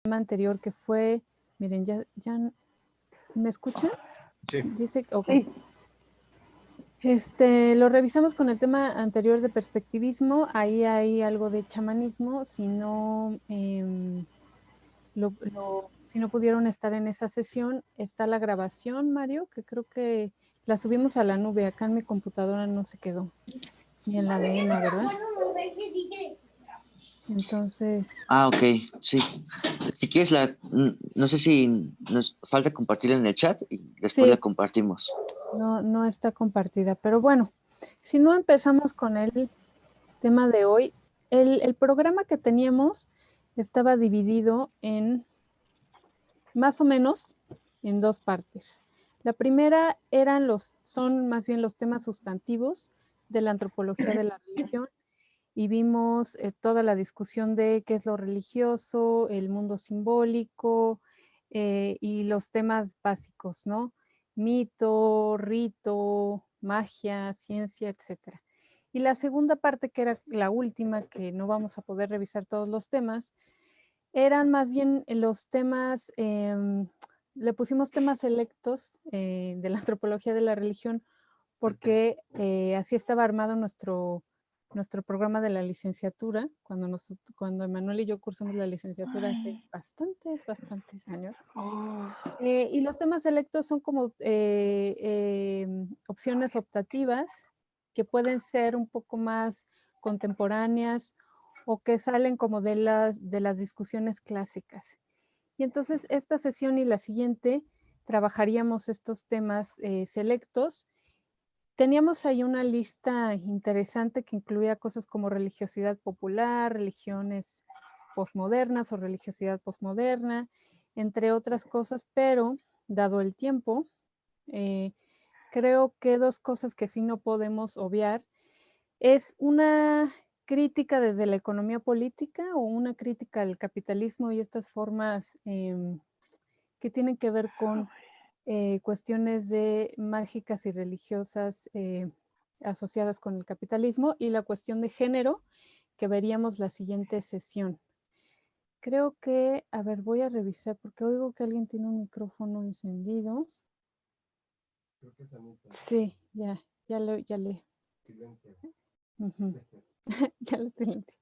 tema anterior que fue, miren, ya ¿me escuchan? Sí. Dice, ok. Sí. Lo revisamos con el tema anterior de perspectivismo, ahí hay algo de chamanismo, si no, si no pudieron estar en esa sesión, está la grabación, Mario, que creo que la subimos a la nube, acá en mi computadora no se quedó, ni en la de Emma, ¿verdad? Entonces... Ok, sí. Si quieres, no sé si nos falta compartirla en el chat y después sí, la compartimos. no está compartida, pero bueno, si no empezamos con el tema de hoy. El programa que teníamos estaba dividido en más o menos en dos partes. La primera son más bien los temas sustantivos de la antropología de la religión y vimos toda la discusión de qué es lo religioso, el mundo simbólico y los temas básicos, ¿no? Mito, rito, magia, ciencia, etcétera. Y la segunda parte, que era la última, que no vamos a poder revisar todos los temas, eran más bien los temas, le pusimos temas selectos de la antropología de la religión, porque así estaba armado nuestro programa de la licenciatura, cuando Emanuel y yo cursamos la licenciatura hace bastantes años. Y los temas selectos son como opciones optativas que pueden ser un poco más contemporáneas o que salen como de las discusiones clásicas. Y entonces esta sesión y la siguiente trabajaríamos estos temas selectos. Teníamos ahí una lista interesante que incluía cosas como religiosidad popular, religiones posmodernas o religiosidad posmoderna, entre otras cosas, pero dado el tiempo, creo que dos cosas que sí no podemos obviar es una crítica desde la economía política o una crítica al capitalismo y estas formas que tienen que ver con cuestiones de mágicas y religiosas asociadas con el capitalismo y la cuestión de género que veríamos la siguiente sesión. Creo que, a ver, voy a revisar porque oigo que alguien tiene un micrófono encendido. Creo que es Anita. Sí, ya le. Silencio. Ya lo silencio.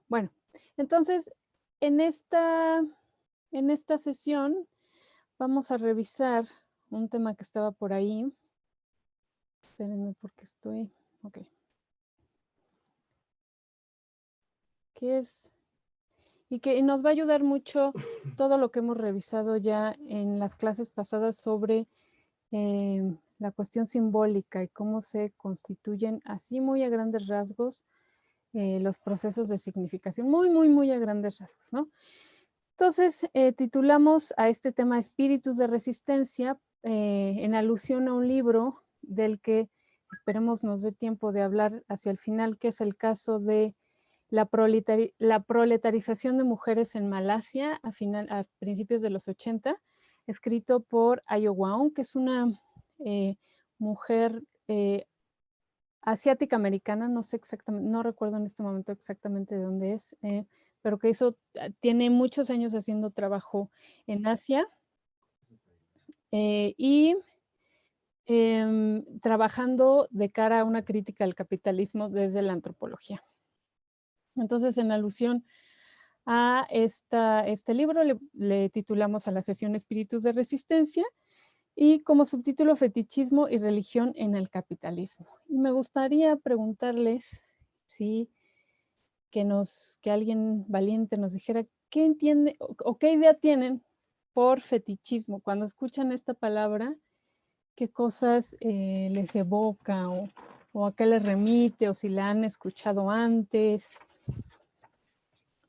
Bueno, entonces, en esta sesión vamos a revisar un tema que estaba por ahí. Espérenme porque estoy... Ok. ¿Qué es? Y que nos va a ayudar mucho todo lo que hemos revisado ya en las clases pasadas sobre la cuestión simbólica y cómo se constituyen así muy a grandes rasgos los procesos de significación, muy a grandes rasgos, ¿no? Entonces, titulamos a este tema Espíritus de Resistencia en alusión a un libro del que esperemos nos dé tiempo de hablar hacia el final, que es el caso de la proletarización de mujeres en Malasia a principios de los 80, escrito por Ayo Waung, que es una mujer asiática americana, no sé exactamente, no recuerdo en este momento exactamente de dónde es, pero que tiene muchos años haciendo trabajo en Asia y trabajando de cara a una crítica al capitalismo desde la antropología. Entonces, en alusión a este libro le titulamos a la sesión Espíritus de Resistencia y como subtítulo Fetichismo y religión en el capitalismo. Y me gustaría preguntarles que alguien valiente nos dijera qué entiende o qué idea tienen por fetichismo. Cuando escuchan esta palabra, qué cosas les evoca o a qué les remite o si la han escuchado antes.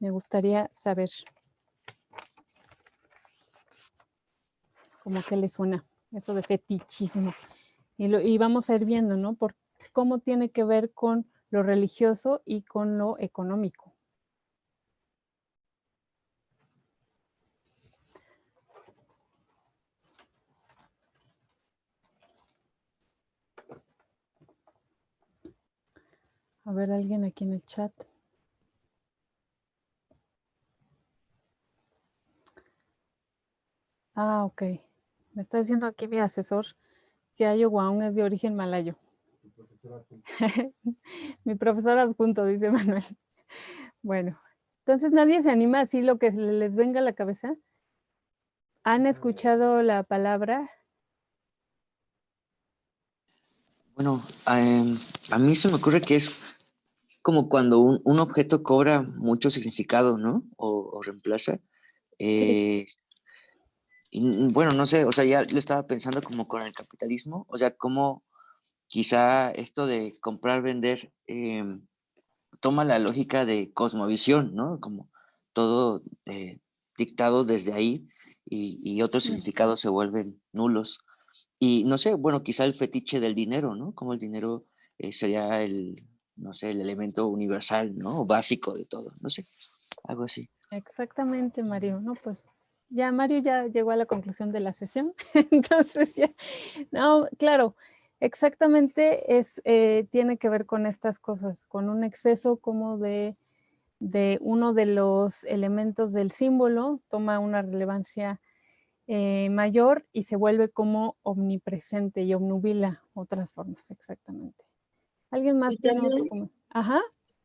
Me gustaría saber cómo que les suena eso de fetichismo. Y vamos a ir viendo, ¿no? Por cómo tiene que ver con lo religioso y con lo económico. A ver, alguien aquí en el chat. Ah, ok. Me está diciendo aquí mi asesor que Ayo es de origen malayo. Tu profesora adjunta. Mi profesor adjunto, dice Manuel. Bueno, entonces nadie se anima así lo que les venga a la cabeza. ¿Han escuchado la palabra? Bueno, a mí se me ocurre que es como cuando un objeto cobra mucho significado, ¿no? O reemplaza. Sí. Eh, y, bueno, no sé, o sea, ya lo estaba pensando como con el capitalismo, o sea, como quizá esto de comprar, vender, toma la lógica de cosmovisión, ¿no? Como todo dictado desde ahí y otros Mm. significados se vuelven nulos. Y no sé, bueno, quizá el fetiche del dinero, ¿no? Como el dinero sería no sé, el elemento universal, ¿no? O básico de todo, no sé, algo así. Exactamente, Mario. No, pues ya Mario ya llegó a la conclusión de la sesión. Entonces ya, no, claro, exactamente tiene que ver con estas cosas, con un exceso como de uno de los elementos del símbolo, toma una relevancia mayor y se vuelve como omnipresente y obnubila otras formas, exactamente. ¿Alguien más Y tiene otro también, comentario? Ajá,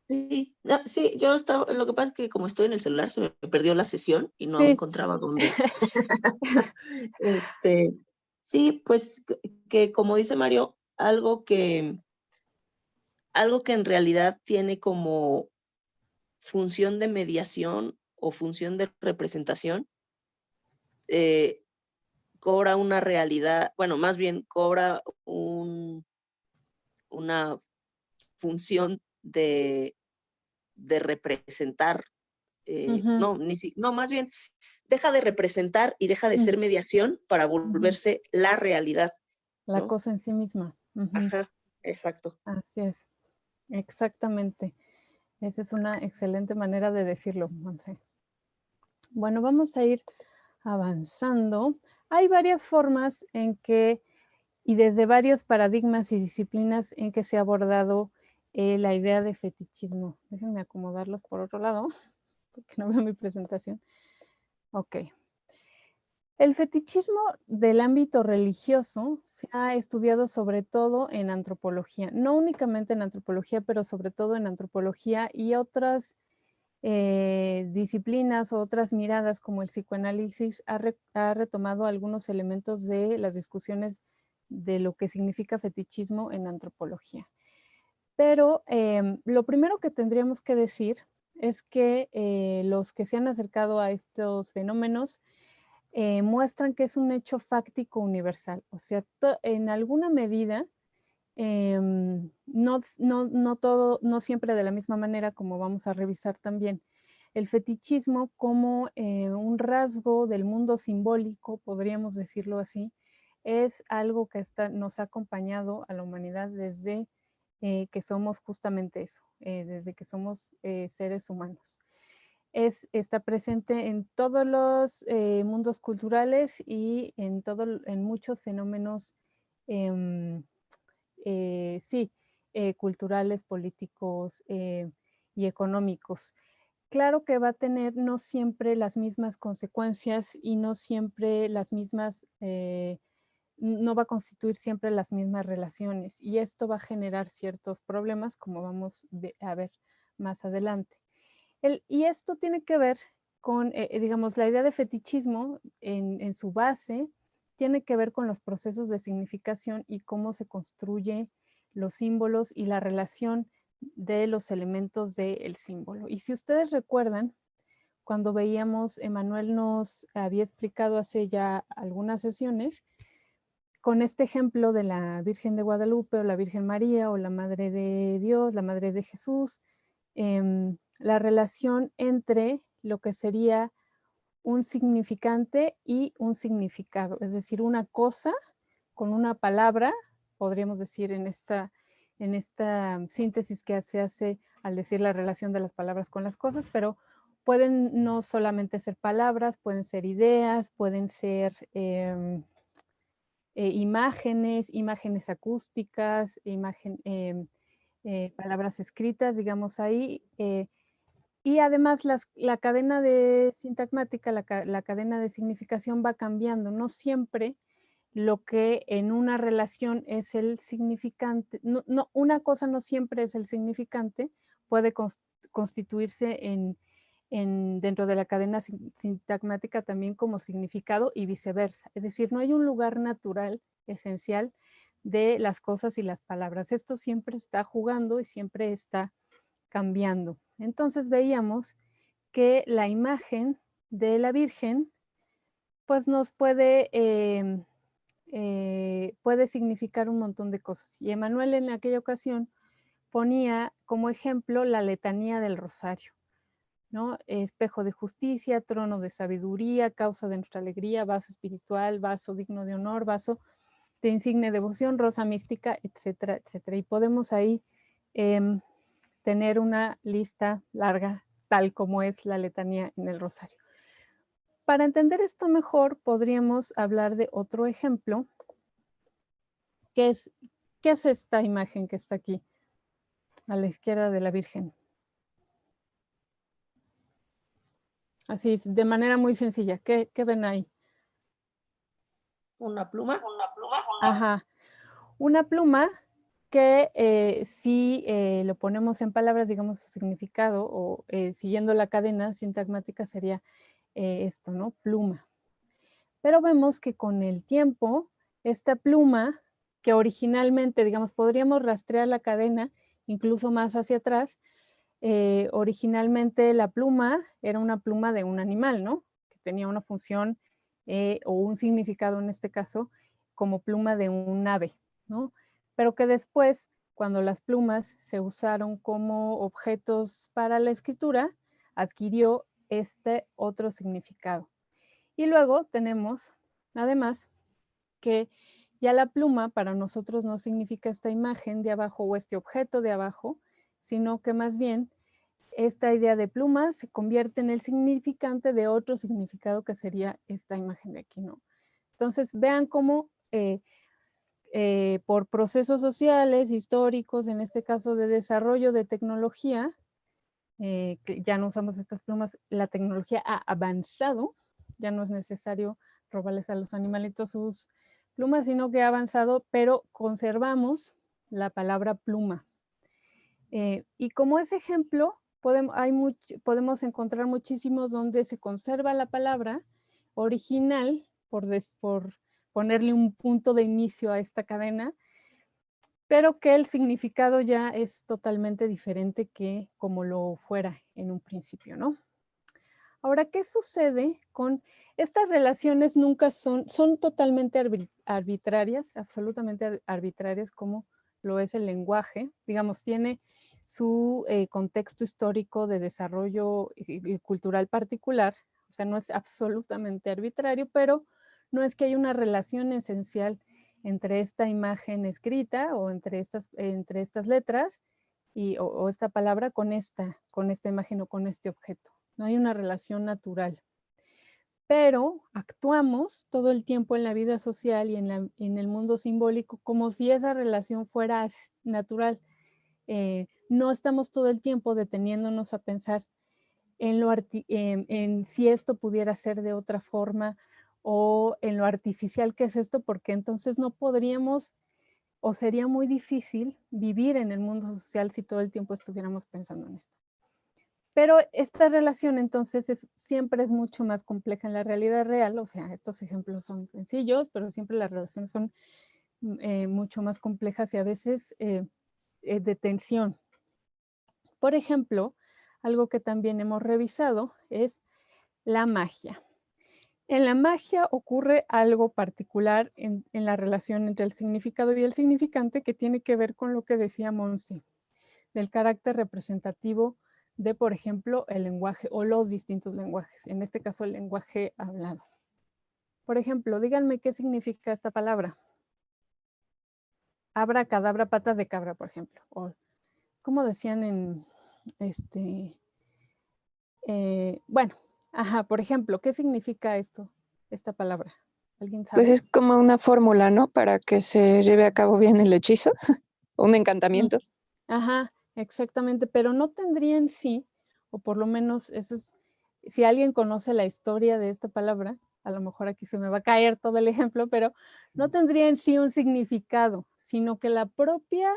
sí, no, sí, yo estaba, lo que pasa es que como estoy en el celular se me perdió la sesión y no sí. encontraba dónde. Este, sí, pues que como dice Mario, algo que en realidad tiene como función de mediación o función de representación, eh, cobra una realidad, bueno, más bien cobra una función de representar, Ujú, no, más bien deja de representar y deja de mm, ser mediación para ujú. volverse la realidad, La ¿no? cosa en sí misma. Ujú, Ajá, exacto. así es, exactamente. Esa es una excelente manera de decirlo, Monse. Bueno, vamos a ir avanzando. Hay varias formas en que, y desde varios paradigmas y disciplinas en que se ha abordado la idea de fetichismo. Déjenme acomodarlos por otro lado, porque no veo mi presentación. Ok. El fetichismo del ámbito religioso se ha estudiado sobre todo en antropología, no únicamente en antropología, pero sobre todo en antropología y otras disciplinas o otras miradas como el psicoanálisis ha retomado algunos elementos de las discusiones de lo que significa fetichismo en antropología. Pero lo primero que tendríamos que decir es que los que se han acercado a estos fenómenos muestran que es un hecho fáctico universal, o sea, en alguna medida, no todo, no siempre de la misma manera, como vamos a revisar también, el fetichismo como un rasgo del mundo simbólico, podríamos decirlo así, es algo que nos ha acompañado a la humanidad desde que somos justamente eso, desde que somos seres humanos. Está presente en todos los mundos culturales y en muchos fenómenos, em, sí, culturales, políticos y económicos. Claro que va a tener no siempre las mismas consecuencias y no siempre las mismas, no va a constituir siempre las mismas relaciones y esto va a generar ciertos problemas como vamos a ver más adelante. Y esto tiene que ver con, digamos, la idea de fetichismo en su base tiene que ver con los procesos de significación y cómo se construye los símbolos y la relación de los elementos del símbolo. Y si ustedes recuerdan, cuando veíamos, Emanuel nos había explicado hace ya algunas sesiones, con este ejemplo de la Virgen de Guadalupe o la Virgen María o la Madre de Dios, la Madre de Jesús, la relación entre lo que sería un significante y un significado, es decir, una cosa con una palabra, podríamos decir en esta síntesis que se hace al decir la relación de las palabras con las cosas, pero pueden no solamente ser palabras, pueden ser ideas, pueden ser imágenes acústicas, palabras escritas, digamos ahí, Y además la cadena de sintagmática, la cadena de significación va cambiando. No siempre lo que en una relación es el significante, una cosa no siempre es el significante, puede constituirse dentro de la cadena sintagmática también como significado y viceversa. Es decir, no hay un lugar natural, esencial, de las cosas y las palabras. Esto siempre está jugando y siempre está cambiando. Entonces veíamos que la imagen de la Virgen pues nos puede significar un montón de cosas. Y Emmanuel en aquella ocasión ponía como ejemplo la letanía del rosario, ¿no? Espejo de justicia, trono de sabiduría, causa de nuestra alegría, vaso espiritual, vaso digno de honor, vaso de insigne devoción, rosa mística, etcétera, etcétera. Y podemos ahí tener una lista larga, tal como es la letanía en el rosario. Para entender esto mejor, podríamos hablar de otro ejemplo, que es, ¿qué es esta imagen que está aquí, a la izquierda de la Virgen? Así, de manera muy sencilla, ¿qué ven ahí? ¿Una pluma? Ajá, una pluma que si lo ponemos en palabras, digamos su significado, o siguiendo la cadena sintagmática sería esto, ¿no? Pluma. Pero vemos que con el tiempo, esta pluma, que originalmente, digamos, podríamos rastrear la cadena incluso más hacia atrás, originalmente la pluma era una pluma de un animal, ¿no? Que tenía una función o un significado en este caso como pluma de un ave, ¿no? Pero que después, cuando las plumas se usaron como objetos para la escritura, adquirió este otro significado. Y luego tenemos, además, que ya la pluma para nosotros no significa esta imagen de abajo o este objeto de abajo, sino que más bien esta idea de pluma se convierte en el significante de otro significado que sería esta imagen de aquí, ¿no? Entonces, vean cómo por procesos sociales, históricos, en este caso de desarrollo de tecnología, que ya no usamos estas plumas, la tecnología ha avanzado, ya no es necesario robarles a los animalitos sus plumas, sino que ha avanzado, pero conservamos la palabra pluma. Y como ese ejemplo, podemos encontrar muchísimos donde se conserva la palabra original, por ponerle un punto de inicio a esta cadena, pero que el significado ya es totalmente diferente que como lo fuera en un principio, ¿no? Ahora, ¿qué sucede con estas relaciones? Nunca son totalmente arbitrarias, absolutamente arbitrarias, como lo es el lenguaje. Digamos, tiene su contexto histórico de desarrollo cultural particular, o sea, no es absolutamente arbitrario, pero no es que haya una relación esencial entre esta imagen escrita o entre estas letras o esta palabra con esta imagen o con este objeto. No hay una relación natural. Pero actuamos todo el tiempo en la vida social y en el mundo simbólico como si esa relación fuera natural. No estamos todo el tiempo deteniéndonos a pensar en si esto pudiera ser de otra forma o en lo artificial que es esto, porque entonces no podríamos o sería muy difícil vivir en el mundo social si todo el tiempo estuviéramos pensando en esto. Pero esta relación entonces siempre es mucho más compleja en la realidad real, o sea, estos ejemplos son sencillos, pero siempre las relaciones son mucho más complejas y a veces de tensión. Por ejemplo, algo que también hemos revisado es la magia. En la magia ocurre algo particular en la relación entre el significado y el significante que tiene que ver con lo que decía Monse, del carácter representativo de, por ejemplo, el lenguaje o los distintos lenguajes, en este caso el lenguaje hablado. Por ejemplo, díganme qué significa esta palabra. Abracadabra, patas de cabra, por ejemplo. O, ¿cómo decían en bueno, ajá, por ejemplo, ¿qué significa esta palabra? ¿Alguien sabe? Pues es como una fórmula, ¿no? Para que se lleve a cabo bien el hechizo, un encantamiento. Ajá, exactamente, pero no tendría en sí o por lo menos eso es, si alguien conoce la historia de esta palabra, a lo mejor aquí se me va a caer todo el ejemplo, pero no tendría en sí un significado, sino que la propia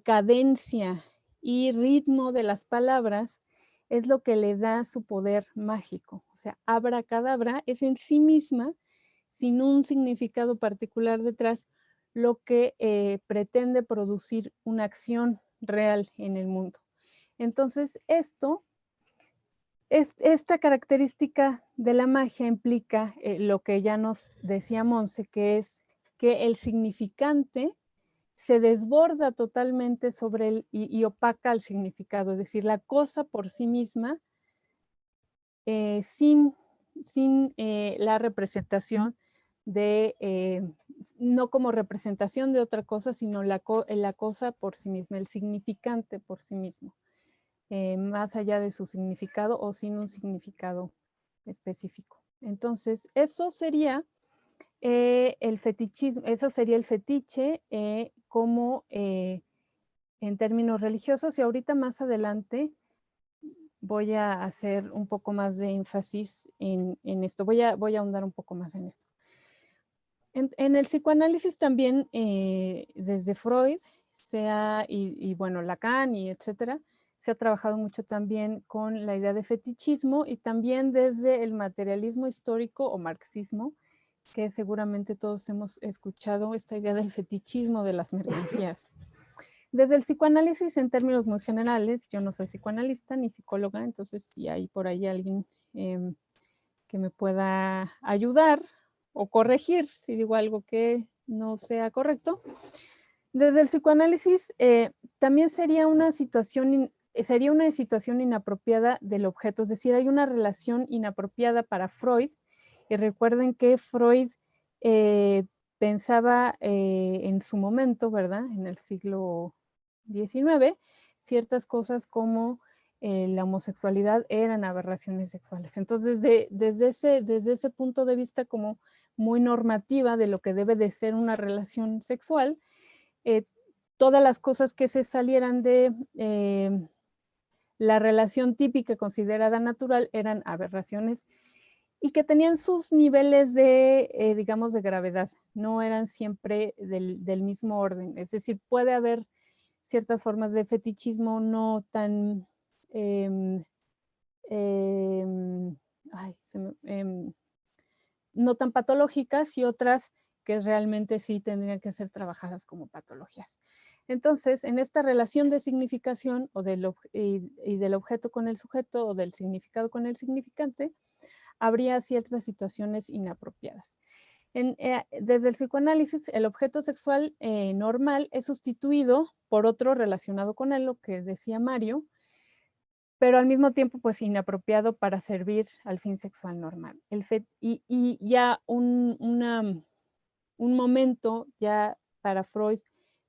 cadencia y ritmo de las palabras es lo que le da su poder mágico. O sea, abracadabra es en sí misma, sin un significado particular detrás, lo que pretende producir una acción real en el mundo. Entonces, esta característica de la magia implica lo que ya nos decía Monse, que es que el significante se desborda totalmente sobre él y opaca el significado, es decir, la cosa por sí misma, sin la representación no como representación de otra cosa, sino la cosa por sí misma, el significante por sí mismo, más allá de su significado o sin un significado específico. Entonces, eso sería el fetichismo, eso sería el fetiche como en términos religiosos, y ahorita más adelante voy a hacer un poco más de énfasis en esto, voy a ahondar un poco más en esto. En el psicoanálisis también, desde Freud, y bueno, Lacan y etcétera, se ha trabajado mucho también con la idea de fetichismo y también desde el materialismo histórico o marxismo, que seguramente todos hemos escuchado esta idea del fetichismo de las mercancías. Desde el psicoanálisis, en términos muy generales, yo no soy psicoanalista ni psicóloga, entonces si hay por ahí alguien que me pueda ayudar o corregir si digo algo que no sea correcto. Desde el psicoanálisis también sería una situación inapropiada del objeto, es decir, hay una relación inapropiada para Freud, y recuerden que Freud pensaba en su momento, ¿verdad? En el siglo XIX, ciertas cosas como la homosexualidad eran aberraciones sexuales. Entonces, desde ese punto de vista como muy normativa de lo que debe de ser una relación sexual, todas las cosas que se salieran de la relación típica considerada natural eran aberraciones y que tenían sus niveles de, digamos, de gravedad, no eran siempre del mismo orden. Es decir, puede haber ciertas formas de fetichismo no tan, no tan patológicas, y otras que realmente sí tendrían que ser trabajadas como patologías. Entonces, en esta relación de significación y del objeto con el sujeto o del significado con el significante, habría ciertas situaciones inapropiadas. Desde el psicoanálisis, el objeto sexual normal es sustituido por otro relacionado con él, lo que decía Mario, pero al mismo tiempo pues inapropiado para servir al fin sexual normal. Y ya un momento ya para Freud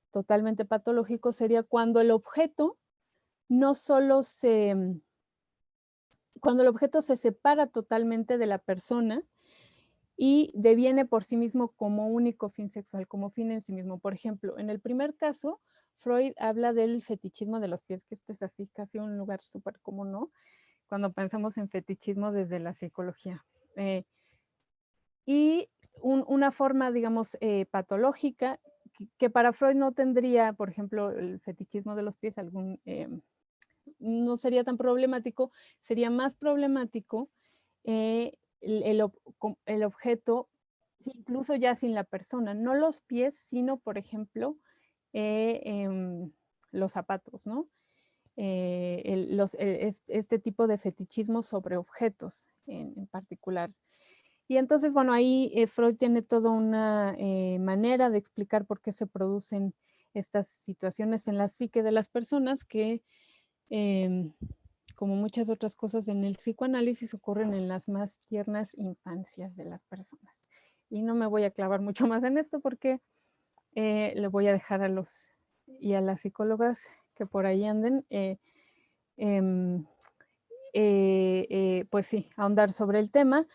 totalmente patológico sería cuando el objeto cuando el objeto se separa totalmente de la persona y deviene por sí mismo como único fin sexual, como fin en sí mismo. Por ejemplo, en el primer caso, Freud habla del fetichismo de los pies, que esto es así casi un lugar súper común, ¿no? Cuando pensamos en fetichismo desde la psicología. Y una forma, digamos, patológica, que para Freud no tendría, por ejemplo, el fetichismo de los pies, no sería tan problemático, sería más problemático el objeto, incluso ya sin la persona, no los pies, sino, por ejemplo, los zapatos, ¿no? Este tipo de fetichismo sobre objetos en particular. Y entonces, bueno, ahí Freud tiene toda una manera de explicar por qué se producen estas situaciones en la psique de las personas que, como muchas otras cosas en el psicoanálisis, ocurren en las más tiernas infancias de las personas. Y no me voy a clavar mucho más en esto porque le voy a dejar a los y a las psicólogas que por ahí anden, pues sí, ahondar sobre el tema.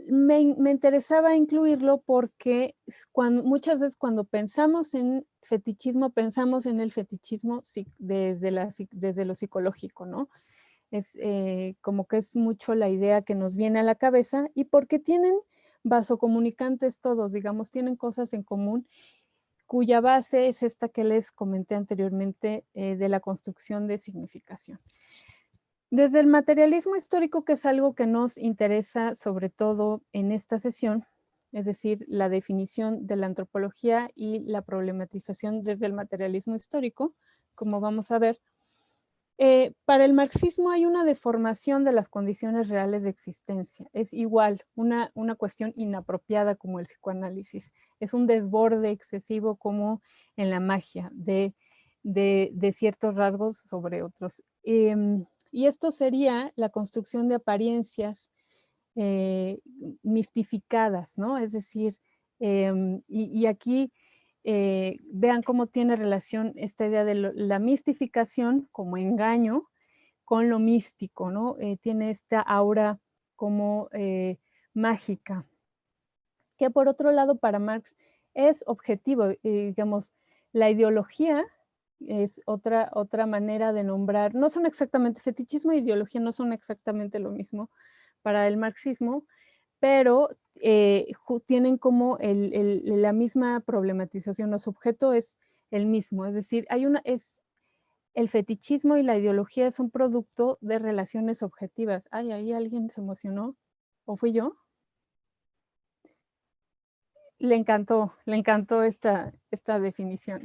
Me interesaba incluirlo porque muchas veces cuando pensamos en fetichismo, pensamos en el fetichismo desde lo psicológico, ¿no? como que es mucho la idea que nos viene a la cabeza y porque tienen vasocomunicantes todos, digamos, tienen cosas en común cuya base es esta que les comenté anteriormente de la construcción de significación. Desde el materialismo histórico, que es algo que nos interesa sobre todo en esta sesión, es decir, la definición de la antropología y la problematización desde el materialismo histórico, como vamos a ver, para el marxismo hay una deformación de las condiciones reales de existencia. Es igual una cuestión inapropiada como el psicoanálisis. Es un desborde excesivo como en la magia de ciertos rasgos sobre otros. Y esto sería la construcción de apariencias mistificadas, ¿no? Es decir, y aquí vean cómo tiene relación esta idea de la mistificación como engaño con lo místico, ¿no? Tiene esta aura como mágica, que por otro lado para Marx es objetivo, digamos, la ideología es otra manera de nombrar, no son exactamente, fetichismo e ideología no son exactamente lo mismo para el marxismo, pero tienen como la misma problematización, su objeto es el mismo, es decir, el fetichismo y la ideología es un producto de relaciones objetivas. Ay, ahí alguien se emocionó, ¿o fui yo? Le encantó esta definición.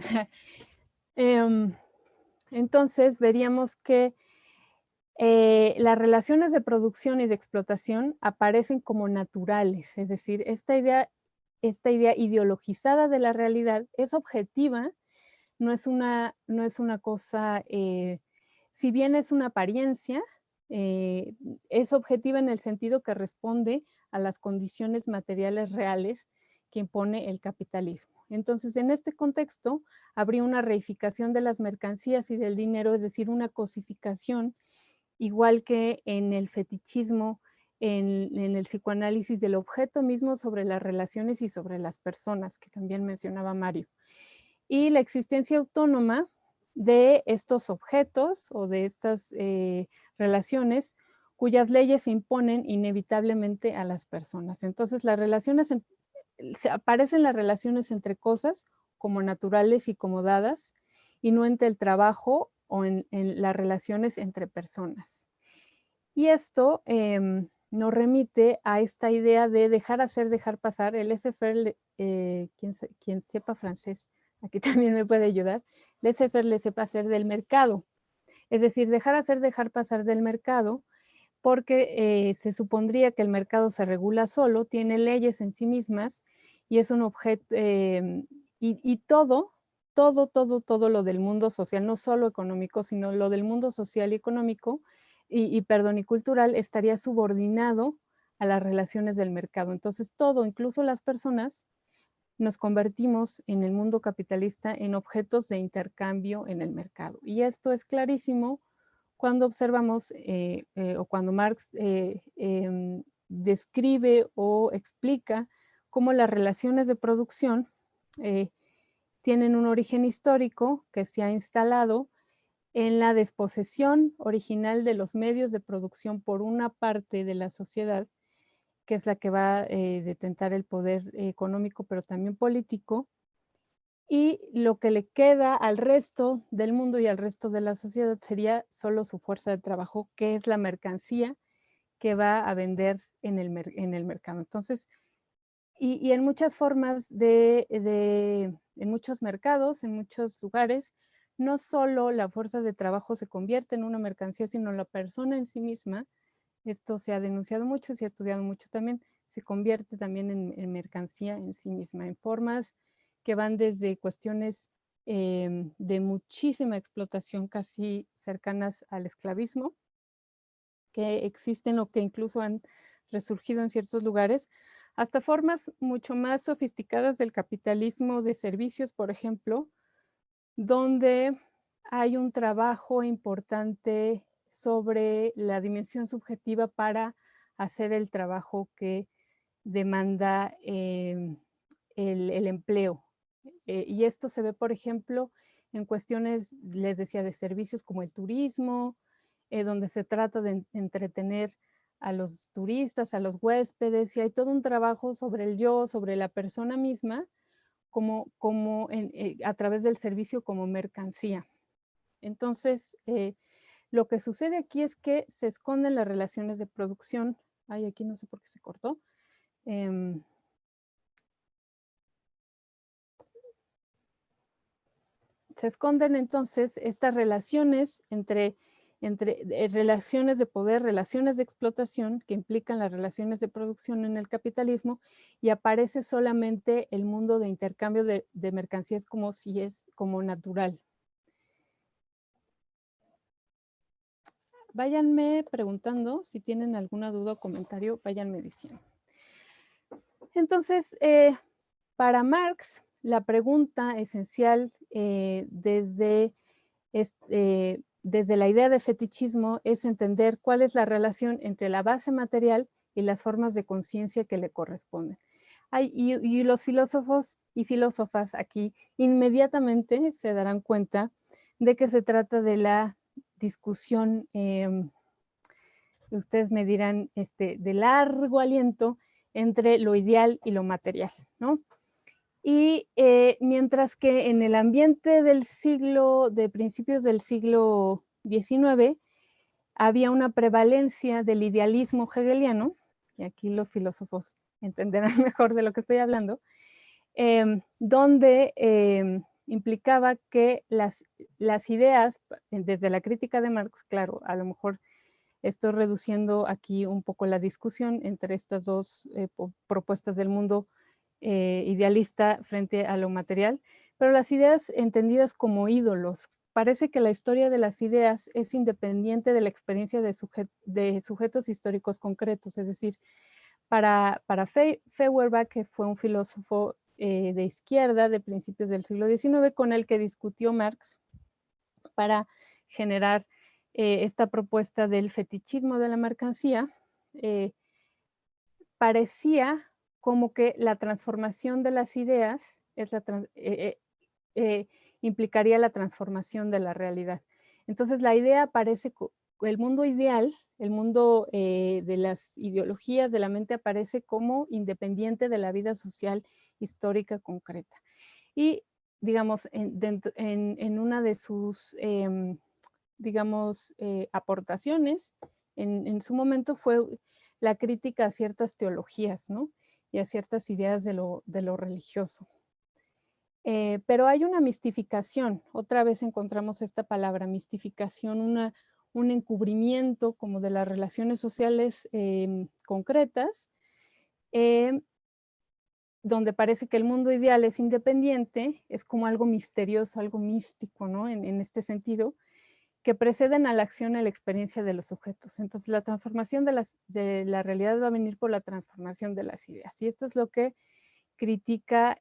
Entonces veríamos que las relaciones de producción y de explotación aparecen como naturales, es decir, esta idea ideologizada de la realidad es objetiva, no es una cosa, si bien es una apariencia, es objetiva en el sentido que responde a las condiciones materiales reales que impone el capitalismo. Entonces, en este contexto, habría una reificación de las mercancías y del dinero, es decir, una cosificación, igual que en el fetichismo, en el psicoanálisis del objeto mismo sobre las relaciones y sobre las personas, que también mencionaba Mario. Y la existencia autónoma de estos objetos o de estas relaciones cuyas leyes se imponen inevitablemente a las personas. Entonces, aparecen las relaciones entre cosas como naturales y como dadas, y no entre el trabajo o en las relaciones entre personas. Y esto nos remite a esta idea de dejar hacer, dejar pasar. El laissez-faire, quien sepa francés, aquí también me puede ayudar, laissez-faire, laissez-passer del mercado. Es decir, dejar hacer, dejar pasar del mercado, porque se supondría que el mercado se regula solo, tiene leyes en sí mismas, y es un objeto, y todo lo del mundo social, no solo económico, sino lo del mundo social y económico, y cultural, estaría subordinado a las relaciones del mercado. Entonces todo, incluso las personas, nos convertimos en el mundo capitalista en objetos de intercambio en el mercado. Y esto es clarísimo cuando observamos o cuando Marx describe o explica cómo las relaciones de producción tienen un origen histórico que se ha instalado en la desposesión original de los medios de producción por una parte de la sociedad, que es la que va a detentar el poder económico, pero también político, y lo que le queda al resto del mundo y al resto de la sociedad sería solo su fuerza de trabajo, que es la mercancía que va a vender en el mercado. Entonces, y en muchas formas en muchos mercados, en muchos lugares, no solo la fuerza de trabajo se convierte en una mercancía, sino la persona en sí misma. Esto se ha denunciado mucho, se ha estudiado mucho también, se convierte también en mercancía en sí misma, en formas que van desde cuestiones de muchísima explotación casi cercanas al esclavismo, que existen o que incluso han resurgido en ciertos lugares, hasta formas mucho más sofisticadas del capitalismo de servicios, por ejemplo, donde hay un trabajo importante sobre la dimensión subjetiva para hacer el trabajo que demanda el empleo. Y esto se ve, por ejemplo, en cuestiones, les decía, de servicios como el turismo, donde se trata de entretener a los turistas, a los huéspedes, y hay todo un trabajo sobre el yo, sobre la persona misma, a través del servicio como mercancía. Entonces, lo que sucede aquí es que se esconden las relaciones de producción. Ay, aquí no sé por qué se cortó. Se esconden entonces estas relaciones entre relaciones de poder, relaciones de explotación que implican las relaciones de producción en el capitalismo, y aparece solamente el mundo de intercambio de mercancías como si es como natural. Váyanme preguntando si tienen alguna duda o comentario, váyanme diciendo. Entonces, para Marx, la pregunta esencial desde la idea de fetichismo es entender cuál es la relación entre la base material y las formas de conciencia que le corresponden. Y los filósofos y filósofas aquí inmediatamente se darán cuenta de que se trata de la discusión, ustedes me dirán, de largo aliento entre lo ideal y lo material, ¿no? Y mientras que en el ambiente de principios del siglo XIX, había una prevalencia del idealismo hegeliano, y aquí los filósofos entenderán mejor de lo que estoy hablando, donde implicaba que las ideas, desde la crítica de Marx, claro, a lo mejor estoy reduciendo aquí un poco la discusión entre estas dos propuestas del mundo idealista frente a lo material, pero las ideas entendidas como ídolos. Parece que la historia de las ideas es independiente de la experiencia de sujetos históricos concretos, es decir, para Feuerbach, que fue un filósofo de izquierda de principios del siglo XIX, con el que discutió Marx para generar esta propuesta del fetichismo de la mercancía, parecía como que la transformación de las ideas implicaría la transformación de la realidad. Entonces la idea aparece, el mundo ideal, el mundo de las ideologías de la mente aparece como independiente de la vida social histórica concreta. Y digamos, en una de sus, digamos, aportaciones en su momento fue la crítica a ciertas teologías, ¿no? Y a ciertas ideas de lo religioso. Pero hay una mistificación, otra vez encontramos esta palabra, mistificación, un encubrimiento como de las relaciones sociales concretas, donde parece que el mundo ideal es independiente, es como algo misterioso, algo místico, ¿no? En este sentido, que preceden a la acción y a la experiencia de los sujetos. Entonces, la transformación de la realidad va a venir por la transformación de las ideas. Y esto es lo que critica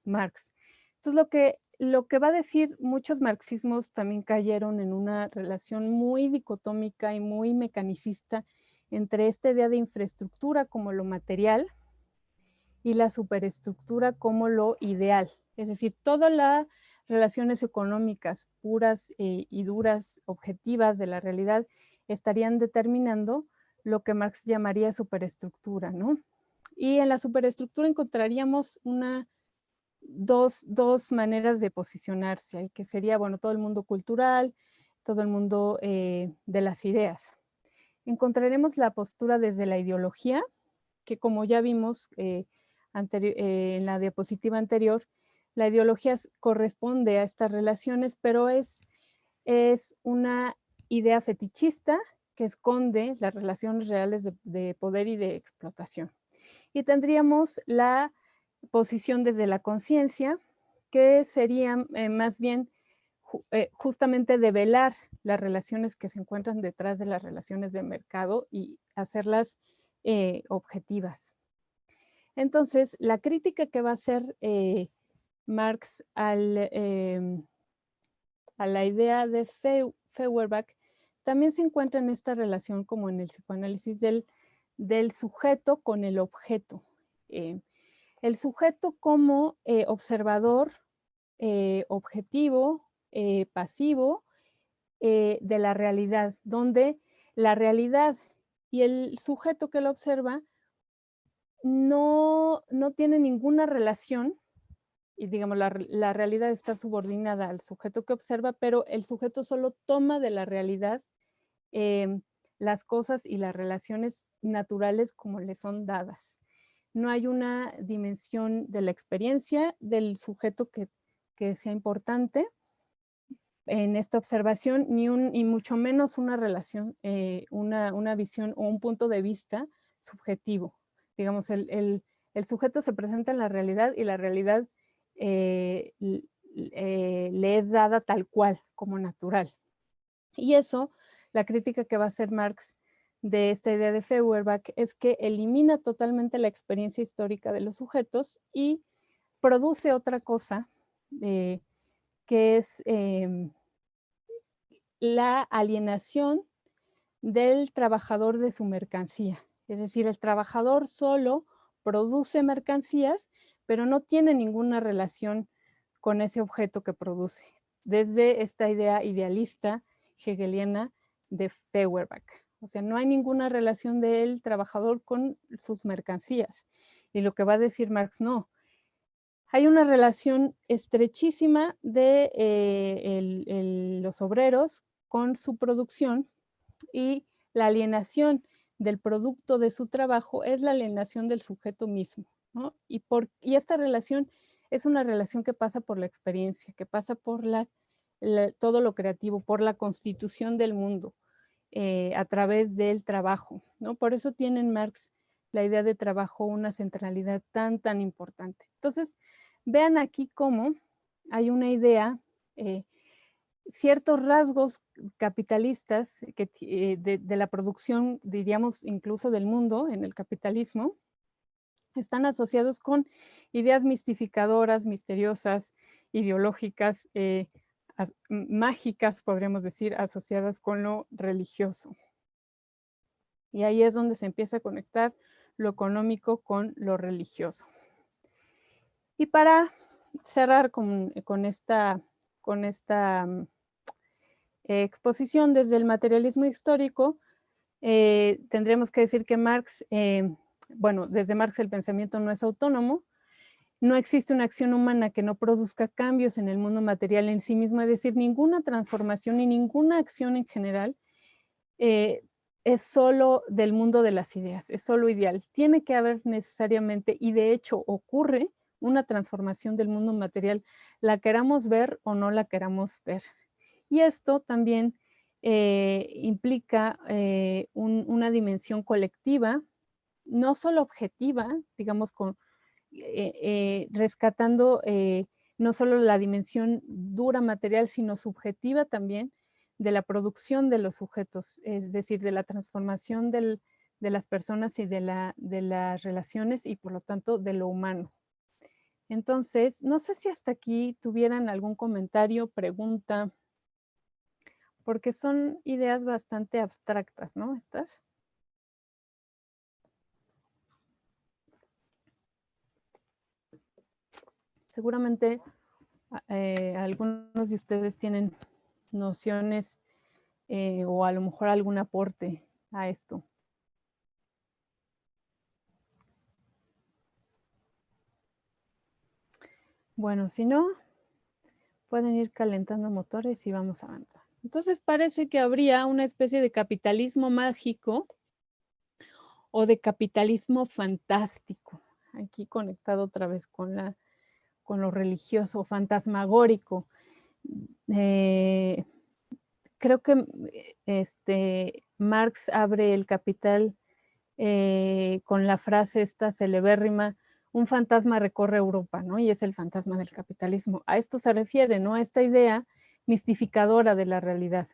Marx. Entonces, lo que va a decir, muchos marxismos también cayeron en una relación muy dicotómica y muy mecanicista entre esta idea de infraestructura como lo material y la superestructura como lo ideal. Es decir, todas las relaciones económicas puras y duras, objetivas de la realidad, estarían determinando lo que Marx llamaría superestructura, ¿no? Y en la superestructura encontraríamos dos maneras de posicionarse, que sería, bueno, todo el mundo cultural, todo el mundo de las ideas. Encontraremos la postura desde la ideología, que como ya vimos en la diapositiva anterior, la ideología corresponde a estas relaciones, pero es una idea fetichista que esconde las relaciones reales de poder y de explotación. Y tendríamos la posición desde la conciencia, que sería más bien justamente develar las relaciones que se encuentran detrás de las relaciones de mercado y hacerlas objetivas. Entonces, la crítica que va a hacer Marx a la idea de Feuerbach también se encuentra en esta relación, como en el psicoanálisis, del sujeto con el objeto. El sujeto como observador, objetivo, pasivo, de la realidad, donde la realidad y el sujeto que lo observa no tiene ninguna relación, y digamos la realidad está subordinada al sujeto que observa, pero el sujeto solo toma de la realidad las cosas y las relaciones naturales como le son dadas. No hay una dimensión de la experiencia del sujeto que sea importante en esta observación, ni mucho menos una relación, una visión o un punto de vista subjetivo. Digamos, el sujeto se presenta en la realidad y la realidad le es dada tal cual, como natural. Y eso, la crítica que va a hacer Marx de esta idea de Feuerbach es que elimina totalmente la experiencia histórica de los sujetos y produce otra cosa que es la alienación del trabajador de su mercancía. Es decir, el trabajador solo produce mercancías, pero no tiene ninguna relación con ese objeto que produce. Desde esta idea idealista hegeliana de Feuerbach. O sea, no hay ninguna relación del trabajador con sus mercancías. Y lo que va a decir Marx, no. Hay una relación estrechísima de los obreros con su producción, y la alienación del producto de su trabajo es la alienación del sujeto mismo, ¿no? Y esta relación es una relación que pasa por la experiencia, que pasa por todo lo creativo, por la constitución del mundo, a través del trabajo, ¿no? Por eso tiene en Marx la idea de trabajo una centralidad tan importante. Entonces, vean aquí cómo hay una idea, ciertos rasgos capitalistas de la producción, diríamos incluso del mundo en el capitalismo, están asociados con ideas mistificadoras, misteriosas, ideológicas, mágicas, podríamos decir, asociadas con lo religioso. Y ahí es donde se empieza a conectar lo económico con lo religioso. Y para cerrar con esta exposición desde el materialismo histórico, tendremos que decir que Marx, bueno, desde Marx el pensamiento no es autónomo, no existe una acción humana que no produzca cambios en el mundo material en sí mismo, es decir, ninguna transformación y ninguna acción en general es solo del mundo de las ideas, es solo ideal. Tiene que haber necesariamente, y de hecho ocurre, una transformación del mundo material, la queramos ver o no la queramos ver. Y esto también implica una dimensión colectiva, no solo objetiva, digamos, rescatando no solo la dimensión dura material, sino subjetiva también, de la producción de los sujetos, es decir, de la transformación de las personas y de las relaciones y por lo tanto de lo humano. Entonces, no sé si hasta aquí tuvieran algún comentario, pregunta, porque son ideas bastante abstractas, ¿no? Estas. Seguramente algunos de ustedes tienen nociones o a lo mejor algún aporte a esto. Bueno, si no, pueden ir calentando motores y vamos a avanzar. Entonces parece que habría una especie de capitalismo mágico o de capitalismo fantástico, aquí conectado otra vez con lo religioso, fantasmagórico. Creo que Marx abre el Capital con la frase esta celebérrima, un fantasma recorre Europa, ¿no? Y es el fantasma del capitalismo. A esto se refiere, ¿no? A esta idea mistificadora de la realidad.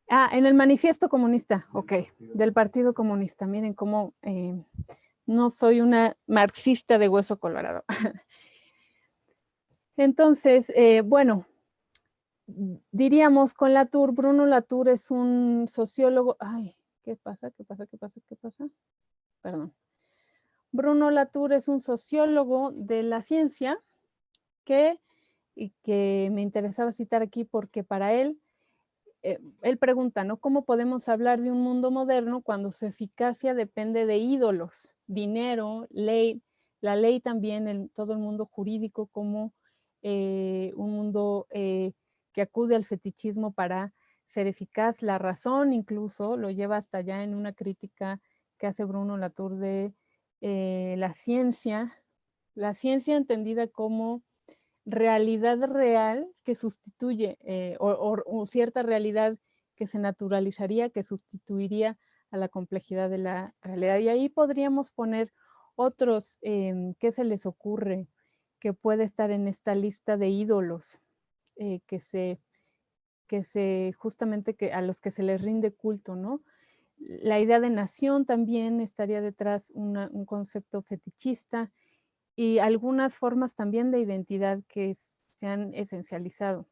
Ah, en el manifiesto comunista, ok, del Partido Comunista. Miren cómo no soy una marxista de hueso colorado. Entonces, bueno, diríamos con Latour, Bruno Latour es un sociólogo. Ay, ¿qué pasa? Perdón. Bruno Latour es un sociólogo de la ciencia y que me interesaba citar aquí porque para él él pregunta, ¿no? ¿Cómo podemos hablar de un mundo moderno cuando su eficacia depende de ídolos, dinero, ley, la ley también, todo el mundo jurídico como un mundo que acude al fetichismo para ser eficaz? La razón incluso lo lleva hasta allá en una crítica que hace Bruno Latour de la ciencia entendida como realidad real que sustituye o cierta realidad que se naturalizaría, que sustituiría a la complejidad de la realidad. Y ahí podríamos poner otros, ¿qué se les ocurre? Que puede estar en esta lista de ídolos justamente a los que se les rinde culto, ¿no? La idea de nación también estaría detrás un concepto fetichista, y algunas formas también de identidad que se han esencializado.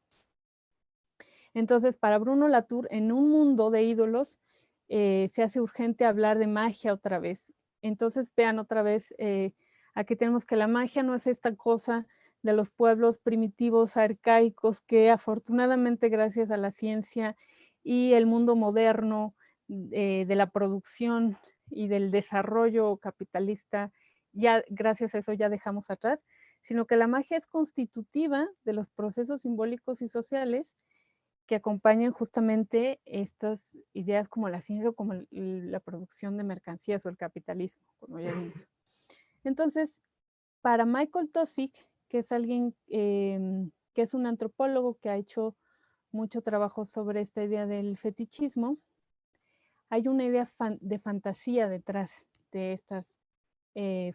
Entonces, para Bruno Latour, en un mundo de ídolos, se hace urgente hablar de magia otra vez. Entonces, vean otra vez, aquí tenemos que la magia no es esta cosa de los pueblos primitivos, arcaicos, que afortunadamente gracias a la ciencia y el mundo moderno de la producción y del desarrollo capitalista, ya gracias a eso ya dejamos atrás, sino que la magia es constitutiva de los procesos simbólicos y sociales que acompañan justamente estas ideas como la ciencia o como la producción de mercancías o el capitalismo, como ya vimos. Entonces, para Michael Taussig, que es alguien que es un antropólogo que ha hecho mucho trabajo sobre esta idea del fetichismo, hay una idea de fantasía detrás de estas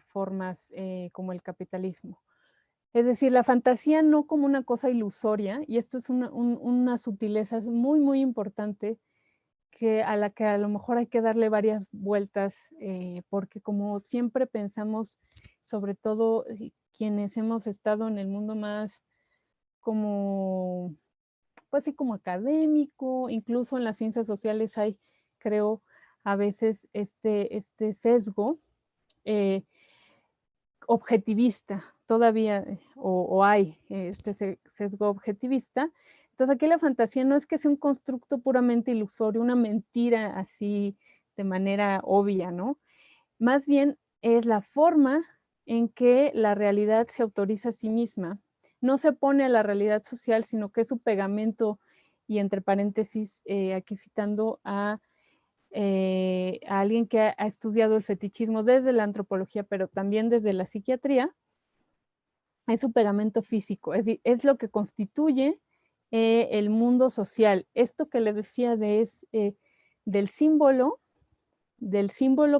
formas como el capitalismo. Es decir, la fantasía no como una cosa ilusoria, y esto es una sutileza muy, muy importante a la que a lo mejor hay que darle varias vueltas, porque como siempre pensamos, sobre todo quienes hemos estado en el mundo más como, pues sí, como académico, incluso en las ciencias sociales hay, creo, a veces este sesgo objetivista, todavía, o hay este sesgo objetivista. Entonces aquí la fantasía no es que sea un constructo puramente ilusorio, una mentira así de manera obvia, ¿no? Más bien es la forma en que la realidad se autoriza a sí misma. No se pone a la realidad social, sino que es su pegamento, y entre paréntesis, aquí citando a alguien que ha estudiado el fetichismo desde la antropología, pero también desde la psiquiatría, es su pegamento físico, es lo que constituye el mundo social. Esto que les decía del símbolo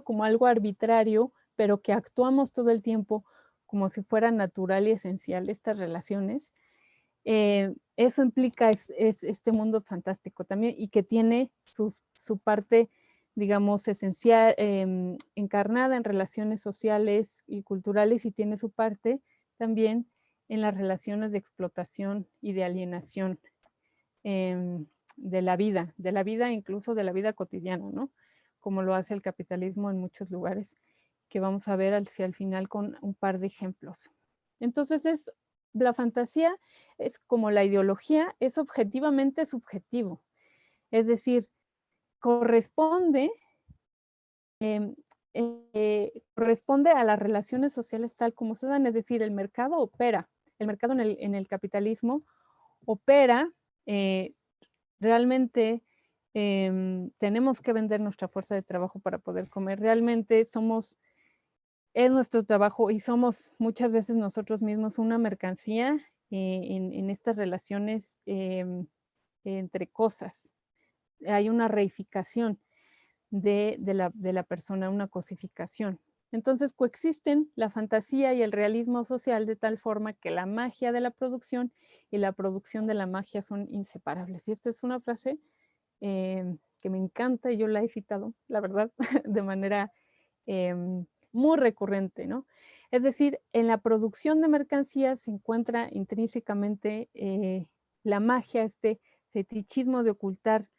como algo arbitrario, pero que actuamos todo el tiempo como si fuera natural y esencial, estas relaciones, eso implica este mundo fantástico también, y que tiene su parte, digamos, esencial, encarnada en relaciones sociales y culturales, y tiene su parte también en las relaciones de explotación y de alienación de la vida, incluso de la vida cotidiana, ¿no? Como lo hace el capitalismo en muchos lugares, que vamos a ver hacia el final con un par de ejemplos. Entonces la fantasía es como la ideología, es objetivamente subjetivo. Es decir, corresponde a las relaciones sociales tal como se dan. Es decir, el mercado opera. El mercado en el capitalismo opera realmente. Tenemos que vender nuestra fuerza de trabajo para poder comer. Realmente es nuestro trabajo, y somos muchas veces nosotros mismos una mercancía en estas relaciones entre cosas. Hay una reificación de la persona, una cosificación. Entonces coexisten la fantasía y el realismo social de tal forma que la magia de la producción y la producción de la magia son inseparables. Y esta es una frase que me encanta, y yo la he citado, la verdad, de manera muy recurrente, ¿no? Es decir, en la producción de mercancías se encuentra intrínsecamente la magia, este fetichismo de ocultar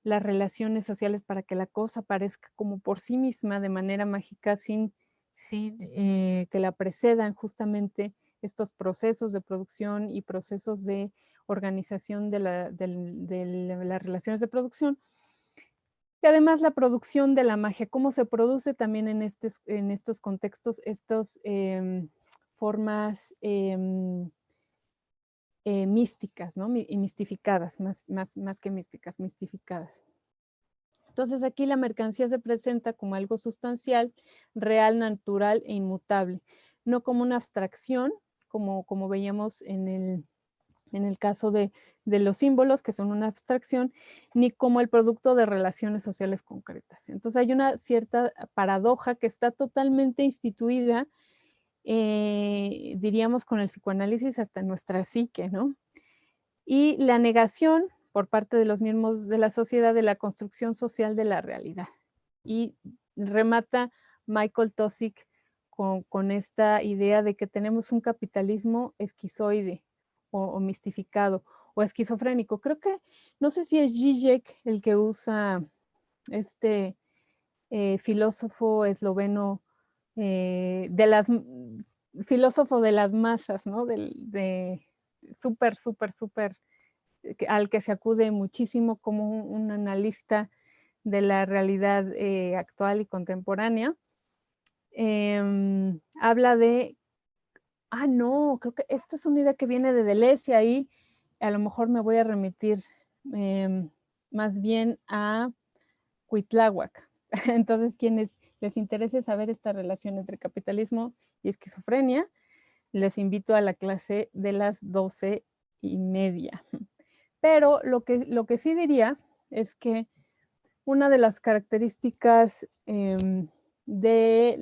las relaciones sociales para que la cosa parezca como por sí misma de manera mágica, sin que la precedan justamente estos procesos de producción y procesos de organización de las relaciones de producción. Y además la producción de la magia, cómo se produce también en estos contextos, estas formas místicas, ¿no? Y mistificadas, más que místicas, mistificadas. Entonces aquí la mercancía se presenta como algo sustancial, real, natural e inmutable, no como una abstracción, como veíamos en el caso de los símbolos, que son una abstracción, ni como el producto de relaciones sociales concretas. Entonces hay una cierta paradoja que está totalmente instituida, diríamos con el psicoanálisis hasta en nuestra psique, ¿no? Y la negación por parte de los miembros de la sociedad de la construcción social de la realidad. Y remata Michael Taussig con esta idea de que tenemos un capitalismo esquizoide o mistificado o esquizofrénico. Creo que, no sé si es Zizek el que usa este filósofo esloveno filósofo de las masas, ¿no? Súper, al que se acude muchísimo como un analista de la realidad actual y contemporánea. Habla de, no, creo que esta es una idea que viene de Deleuze, y ahí a lo mejor me voy a remitir más bien a Cuitláhuac. Entonces, quienes les interese saber esta relación entre capitalismo y esquizofrenia, les invito a la clase de las 12:30. Pero lo que sí diría es que una de las características de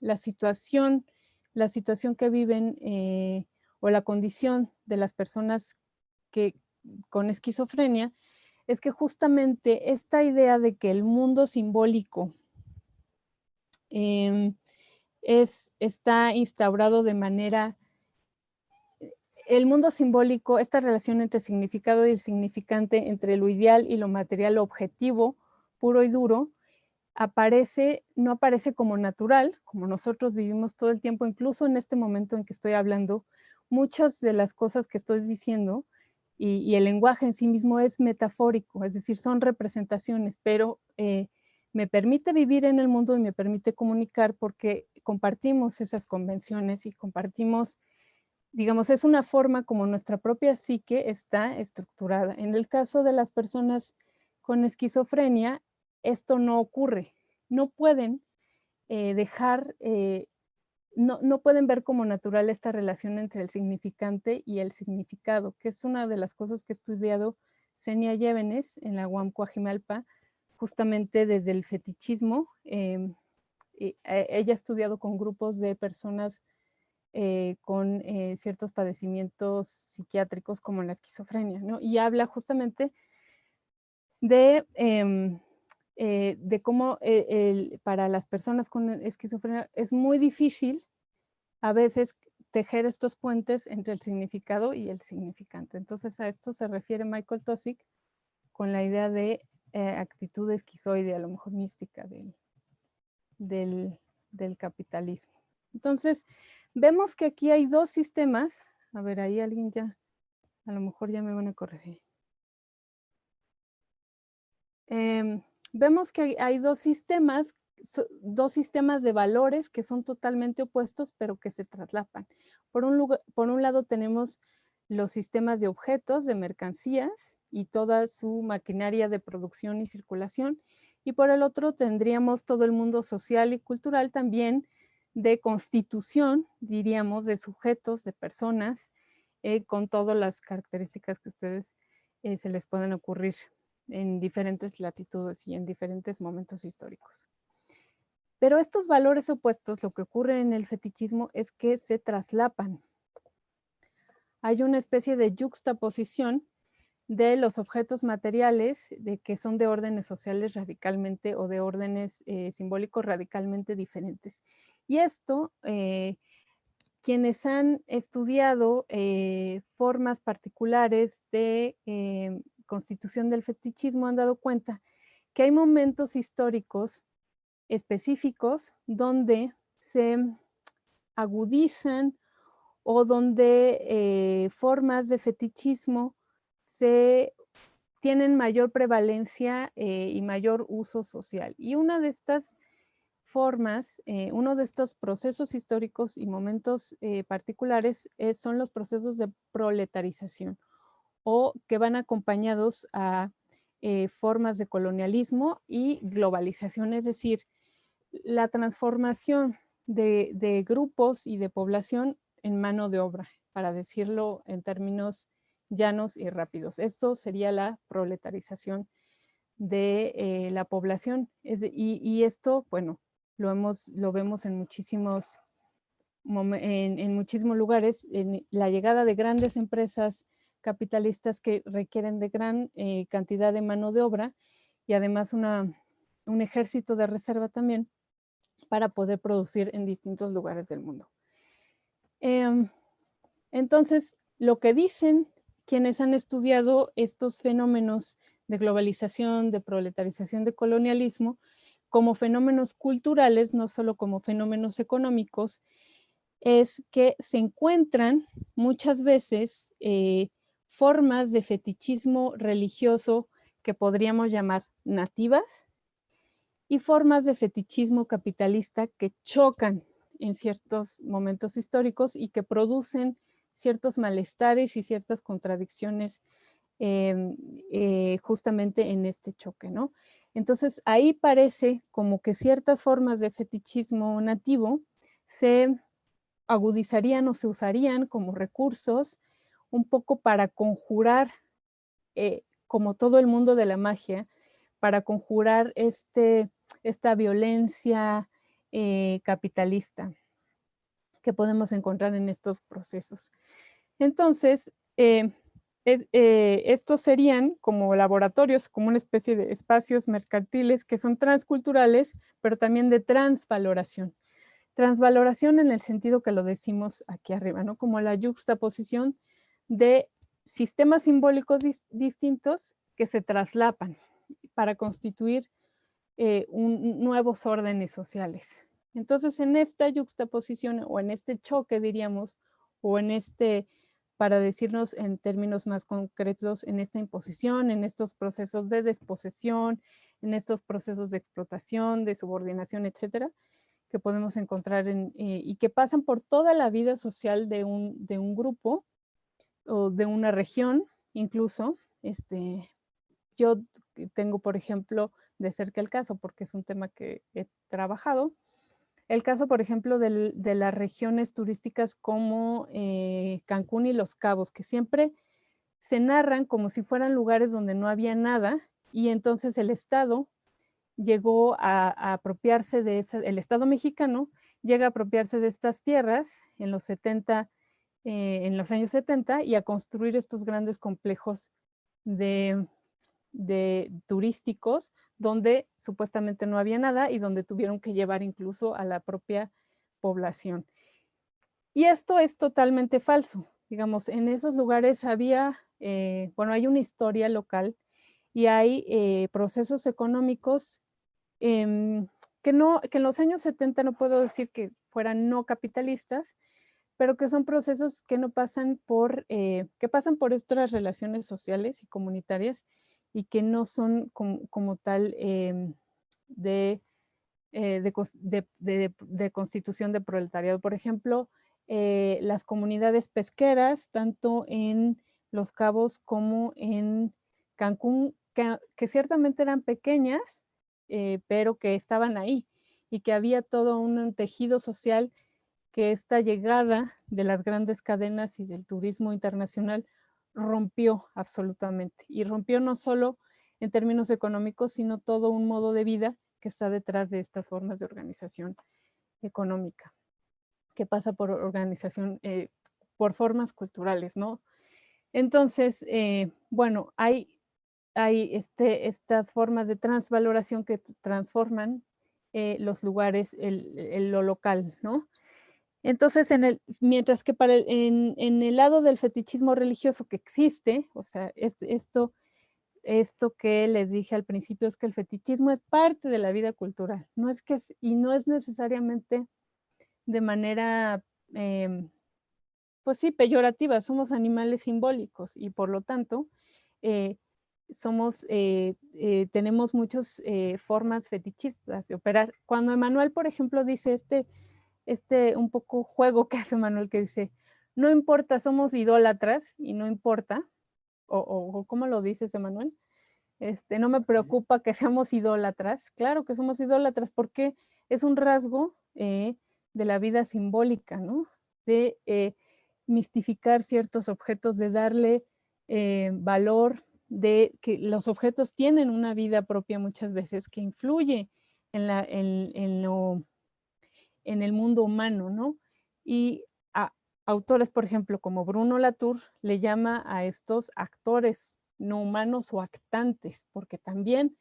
la situación que viven o la condición de las personas con esquizofrenia es que justamente esta idea de que el mundo simbólico está instaurado de manera... El mundo simbólico, esta relación entre significado y el significante, entre lo ideal y lo material objetivo, puro y duro, no aparece como natural, como nosotros vivimos todo el tiempo, incluso en este momento en que estoy hablando, muchas de las cosas que estoy diciendo y el lenguaje en sí mismo es metafórico, es decir, son representaciones, pero me permite vivir en el mundo y me permite comunicar porque compartimos esas convenciones y compartimos, digamos, es una forma como nuestra propia psique está estructurada. En el caso de las personas con esquizofrenia, esto no ocurre. No pueden no pueden ver como natural esta relación entre el significante y el significado, que es una de las cosas que ha estudiado Xenia Llévenes en la UAM Coajimalpa, justamente desde el fetichismo. Ella ha estudiado con grupos de personas con ciertos padecimientos psiquiátricos como la esquizofrenia, ¿no? Y habla justamente de cómo para las personas con esquizofrenia es muy difícil a veces tejer estos puentes entre el significado y el significante. Entonces a esto se refiere Michael Taussig con la idea de actitud esquizoide, a lo mejor mística del capitalismo. Entonces, vemos que aquí hay dos sistemas. A ver, ahí alguien ya, a lo mejor ya me van a corregir. Vemos que hay dos sistemas de valores que son totalmente opuestos, pero que se traslapan. Por un lado tenemos los sistemas de objetos, de mercancías y toda su maquinaria de producción y circulación. Y por el otro tendríamos todo el mundo social y cultural también de constitución, diríamos, de sujetos, de personas, con todas las características que a ustedes se les pueden ocurrir en diferentes latitudes y en diferentes momentos históricos. Pero estos valores opuestos, lo que ocurre en el fetichismo es que se traslapan. Hay una especie de yuxtaposición de los objetos materiales que son de órdenes sociales radicalmente o de órdenes simbólicos radicalmente diferentes. Y esto, quienes han estudiado formas particulares de constitución del fetichismo han dado cuenta que hay momentos históricos específicos donde se agudizan o donde formas de fetichismo tienen mayor prevalencia y mayor uso social. Y una de estas formas, uno de estos procesos históricos y momentos particulares son los procesos de proletarización, o que van acompañados a formas de colonialismo y globalización, es decir, la transformación de grupos y de población en mano de obra, para decirlo en términos llanos y rápidos. Esto sería la proletarización de la población. Y esto, bueno, lo vemos en muchísimos lugares, en la llegada de grandes empresas capitalistas que requieren de gran cantidad de mano de obra y además un ejército de reserva también para poder producir en distintos lugares del mundo. Entonces, lo que dicen quienes han estudiado estos fenómenos de globalización, de proletarización, de colonialismo, como fenómenos culturales, no solo como fenómenos económicos, es que se encuentran muchas veces formas de fetichismo religioso que podríamos llamar nativas y formas de fetichismo capitalista que chocan en ciertos momentos históricos y que producen ciertos malestares y ciertas contradicciones justamente en este choque, ¿no? Entonces, ahí parece como que ciertas formas de fetichismo nativo se agudizarían o se usarían como recursos un poco para conjurar, como todo el mundo de la magia, para conjurar esta violencia capitalista que podemos encontrar en estos procesos. Entonces, estos serían como laboratorios, como una especie de espacios mercantiles que son transculturales, pero también de transvaloración. Transvaloración en el sentido que lo decimos aquí arriba, ¿no? Como la yuxtaposición de sistemas simbólicos distintos que se traslapan para constituir nuevos órdenes sociales. Entonces, en esta yuxtaposición o en este choque, diríamos, o en para decirnos en términos más concretos, en esta imposición, en estos procesos de desposesión, en estos procesos de explotación, de subordinación, etcétera, que podemos encontrar y que pasan por toda la vida social de un grupo o de una región, incluso. Yo tengo, por ejemplo, de cerca el caso, porque es un tema que he trabajado, el caso, por ejemplo, de las regiones turísticas como Cancún y Los Cabos, que siempre se narran como si fueran lugares donde no había nada, y entonces el Estado llegó a apropiarse el Estado mexicano llega a apropiarse de estas tierras en los años 70 y a construir estos grandes complejos de turísticos donde supuestamente no había nada y donde tuvieron que llevar incluso a la propia población. Y esto es totalmente falso. Digamos, en esos lugares había, hay una historia local y hay procesos económicos que en los años 70 no puedo decir que fueran no capitalistas, pero que son procesos que no pasan que pasan por estas relaciones sociales y comunitarias y que no son como tal de constitución de proletariado. Por ejemplo, las comunidades pesqueras, tanto en Los Cabos como en Cancún, que ciertamente eran pequeñas, pero que estaban ahí y que había todo un tejido social que esta llegada de las grandes cadenas y del turismo internacional rompió absolutamente. Y rompió no solo en términos económicos, sino todo un modo de vida que está detrás de estas formas de organización económica, que pasa por organización, por formas culturales, ¿no? Entonces, hay estas formas de transvaloración que transforman los lugares, lo local, ¿no? Entonces, mientras que en el lado del fetichismo religioso que existe, o sea, esto que les dije al principio es que el fetichismo es parte de la vida cultural, y no es necesariamente de manera, pues sí, peyorativa, somos animales simbólicos y por lo tanto tenemos muchas formas fetichistas de operar. Cuando Emmanuel, por ejemplo, dice un poco juego que hace Emmanuel, que dice, no importa, somos idólatras y no importa, o ¿cómo lo dices, Emmanuel? No me preocupa que seamos idólatras. Claro que somos idólatras porque es un rasgo de la vida simbólica, ¿no? De mistificar ciertos objetos, de darle valor, de que los objetos tienen una vida propia muchas veces que influye en el mundo humano, ¿no? Y autores, por ejemplo, como Bruno Latour, le llama a estos actores no humanos o actantes, porque también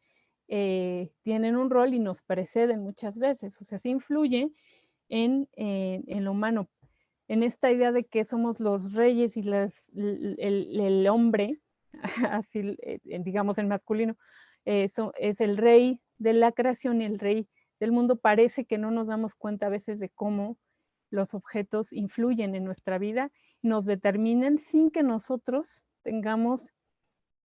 tienen un rol y nos preceden muchas veces, o sea, se influye en lo humano, en esta idea de que somos los reyes y el hombre, así digamos en masculino, es el rey de la creación y el rey del mundo. Parece que no nos damos cuenta a veces de cómo los objetos influyen en nuestra vida, nos determinan sin que nosotros tengamos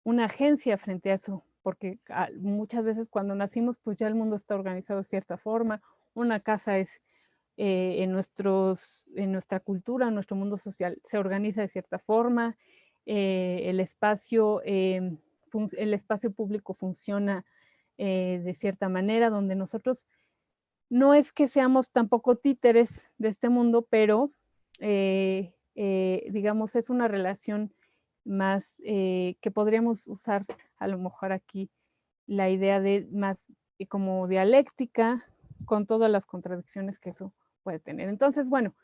una agencia frente a eso, porque muchas veces cuando nacimos, pues ya el mundo está organizado de cierta forma, una casa es en nuestra cultura, en nuestro mundo social, se organiza de cierta forma, el espacio público funciona de cierta manera, donde nosotros no es que seamos tampoco títeres de este mundo, pero digamos es una relación más que podríamos usar a lo mejor aquí la idea de más como dialéctica con todas las contradicciones que eso puede tener. Entonces, bueno,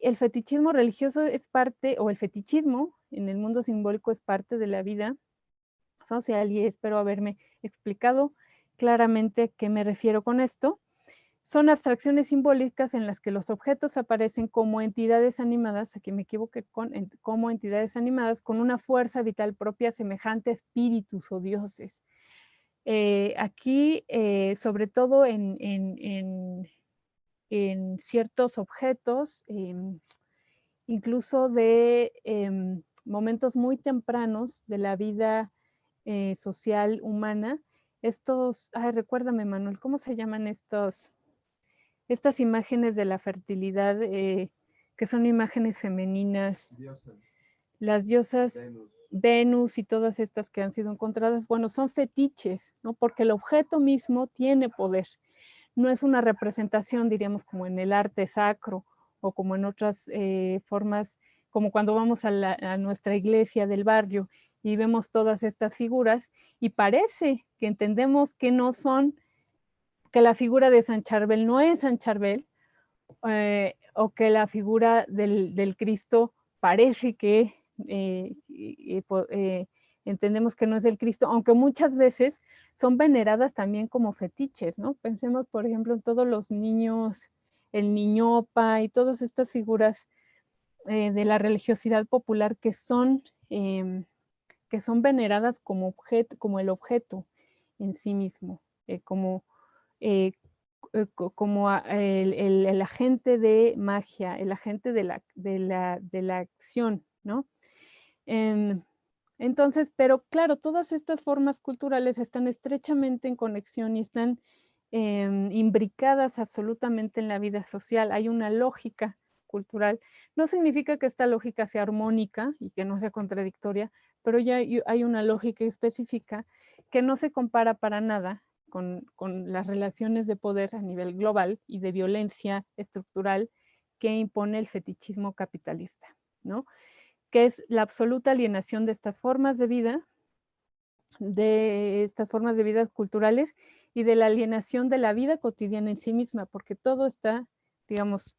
el fetichismo religioso es parte, o el fetichismo en el mundo simbólico es parte de la vida social y espero haberme explicado claramente a qué me refiero con esto. Son abstracciones simbólicas en las que los objetos aparecen como entidades animadas, aquí me equivoqué, como entidades animadas con una fuerza vital propia semejante a espíritus o dioses. Aquí, sobre todo en ciertos objetos, incluso de momentos muy tempranos de la vida social humana, recuérdame, Manuel, ¿cómo se llaman estas imágenes de la fertilidad, que son imágenes femeninas? Diosas, Las diosas Venus. Venus y todas estas que han sido encontradas, bueno, son fetiches, ¿no? Porque el objeto mismo tiene poder. No es una representación, diríamos, como en el arte sacro o como en otras formas, como cuando vamos a nuestra iglesia del barrio y vemos todas estas figuras y parece que entendemos que no son, que la figura de San Charbel no es San Charbel, o que la figura del Cristo parece que entendemos que no es el Cristo, aunque muchas veces son veneradas también como fetiches, ¿no? Pensemos, por ejemplo, en todos los niños, el niñopa y todas estas figuras de la religiosidad popular que son veneradas como el objeto en sí mismo, como el agente de magia, el agente de la acción, ¿no? Entonces, pero claro, todas estas formas culturales están estrechamente en conexión y están imbricadas absolutamente en la vida social. Hay una lógica cultural. No significa que esta lógica sea armónica y que no sea contradictoria, pero ya hay una lógica específica que no se compara para nada con las relaciones de poder a nivel global y de violencia estructural que impone el fetichismo capitalista, ¿no? Que es la absoluta alienación de estas formas de vida culturales y de la alienación de la vida cotidiana en sí misma, porque todo está, digamos,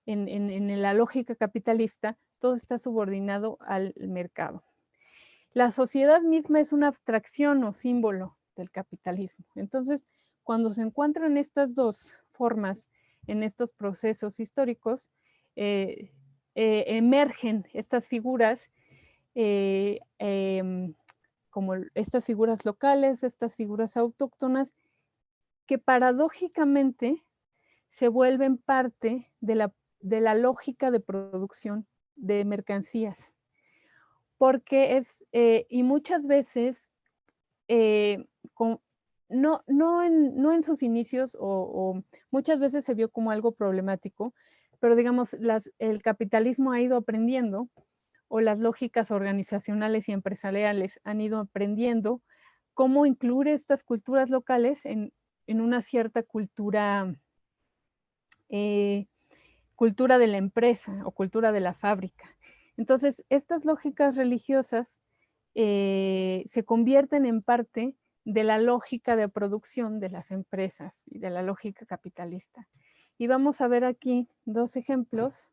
en la lógica capitalista, todo está subordinado al mercado. La sociedad misma es una abstracción o símbolo del capitalismo. Entonces, cuando se encuentran estas dos formas en estos procesos históricos, emergen estas figuras como estas figuras locales, estas figuras autóctonas, que paradójicamente se vuelven parte de la lógica de producción de mercancías, porque y muchas veces, con no en sus inicios o muchas veces se vio como algo problemático, pero digamos, el capitalismo ha ido aprendiendo, o las lógicas organizacionales y empresariales han ido aprendiendo cómo incluir estas culturas locales en una cierta cultura de la empresa o cultura de la fábrica. Entonces, estas lógicas religiosas se convierten en parte de la lógica de producción de las empresas y de la lógica capitalista. Y vamos a ver aquí 2 ejemplos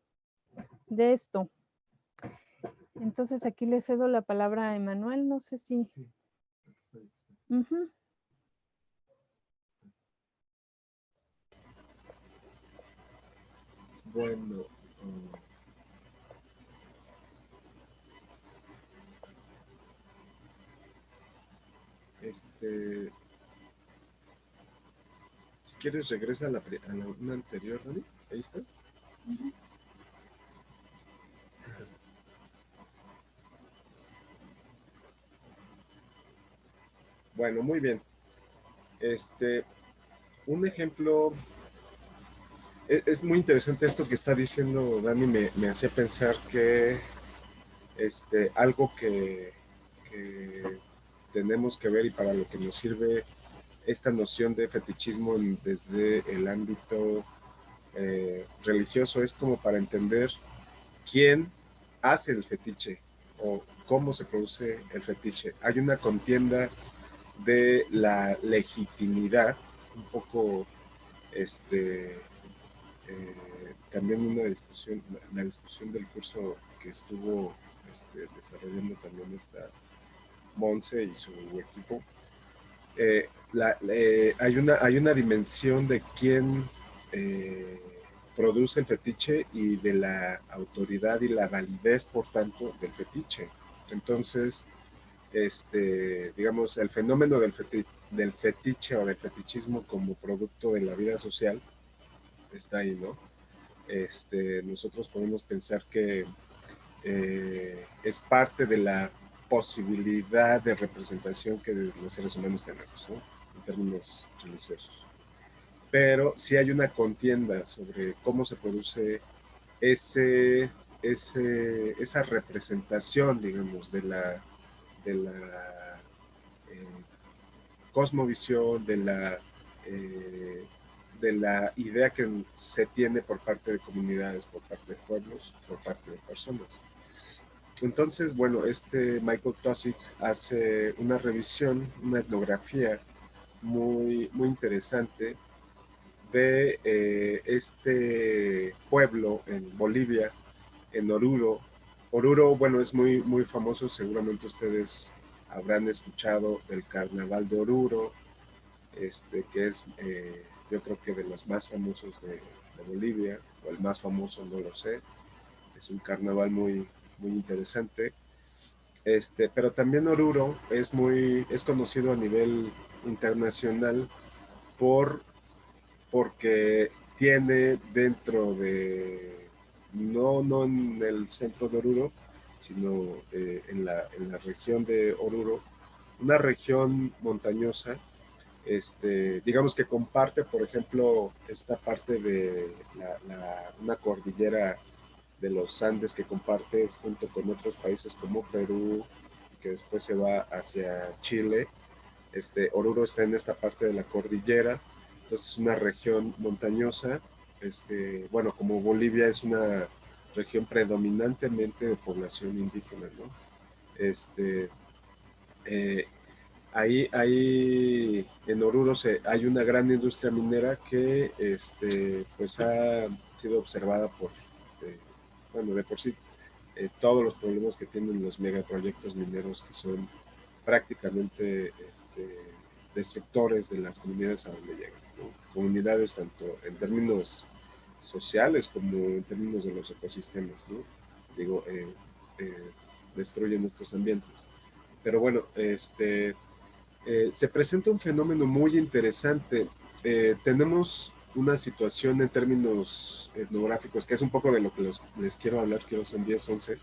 de esto. Entonces, aquí le cedo la palabra a Emanuel, no sé si... Ujú. Bueno, si quieres regresa a la una anterior, Dani. Ahí estás. Bueno, muy bien. Un ejemplo, es muy interesante esto que está diciendo Dani, me hacía pensar que algo que tenemos que ver y para lo que nos sirve esta noción de fetichismo desde el ámbito religioso es como para entender quién hace el fetiche o cómo se produce el fetiche. Hay una contienda de la legitimidad, un poco también una discusión, la discusión del curso que estuvo desarrollando también esta Monse y su equipo. Hay una dimensión de quién produce el fetiche y de la autoridad y la validez, por tanto, del fetiche. Entonces, digamos, el fenómeno del fetiche o del fetichismo como producto de la vida social está ahí, ¿no? Nosotros podemos pensar que es parte de la posibilidad de representación que los seres humanos tenemos, ¿no? En términos religiosos. Pero sí hay una contienda sobre cómo se produce esa representación, digamos, de la cosmovisión, de la idea que se tiene por parte de comunidades, por parte de pueblos, por parte de personas. Entonces, bueno, Michael Tosick hace una revisión, una etnografía muy, muy interesante de este pueblo en Bolivia, en Oruro. Oruro, bueno, es muy, muy famoso, seguramente ustedes habrán escuchado del Carnaval de Oruro, que es yo creo que de los más famosos de Bolivia, o el más famoso, no lo sé. Es un carnaval muy, muy interesante. Pero también Oruro es conocido a nivel internacional porque tiene dentro de, no en el centro de Oruro, sino en la región de Oruro, una región montañosa, digamos que comparte, por ejemplo, esta parte de una cordillera de los Andes que comparte junto con otros países como Perú, que después se va hacia Chile. Oruro está en esta parte de la cordillera, entonces es una región montañosa. Bueno, como Bolivia es una región predominantemente de población indígena, ¿no? Eh, ahí en Oruro hay una gran industria minera que pues ha sido observada bueno, de por sí, todos los problemas que tienen los megaproyectos mineros que son prácticamente destructores de las comunidades a donde llegan, ¿no? Comunidades tanto en términos sociales como en términos de los ecosistemas, ¿no? Digo, destruyen estos ambientes. Pero bueno, se presenta un fenómeno muy interesante. Tenemos una situación en términos etnográficos, que es un poco de lo que les quiero hablar, que son 10, 11.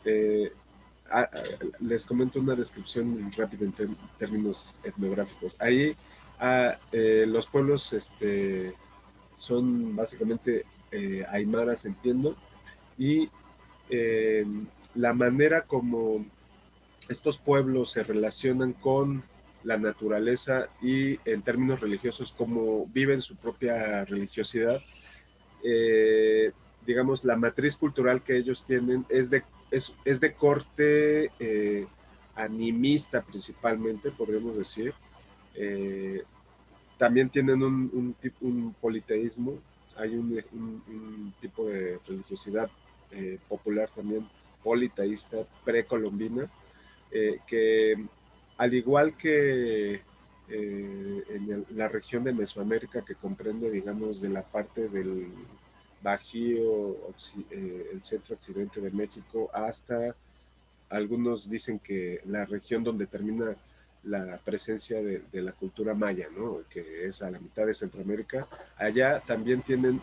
Eh, les comento una descripción rápida en términos etnográficos. Ahí los pueblos son básicamente aymaras, entiendo, y la manera como estos pueblos se relacionan con la naturaleza y en términos religiosos, cómo viven su propia religiosidad, digamos, la matriz cultural que ellos tienen es de corte animista principalmente, podríamos decir. También tienen un politeísmo, hay un tipo de religiosidad popular también, politeísta, precolombina, que al igual que la región de Mesoamérica, que comprende, digamos, de la parte del Bajío, el centro occidente de México, hasta algunos dicen que la región donde termina la presencia de la cultura maya, ¿no? Que es a la mitad de Centroamérica, allá también tienen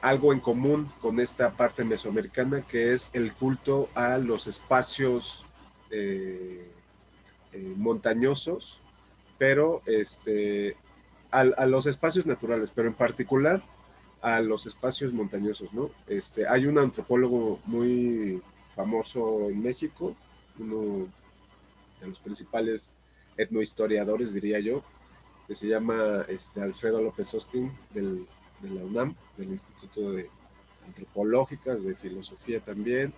algo en común con esta parte mesoamericana, que es el culto a los espacios montañosos, pero a los espacios naturales, pero en particular a los espacios montañosos, ¿no? Hay un antropólogo muy famoso en México, uno de los principales etnohistoriadores, diría yo, que se llama Alfredo López Austin, de la UNAM, del Instituto de Antropológicas, de Filosofía también,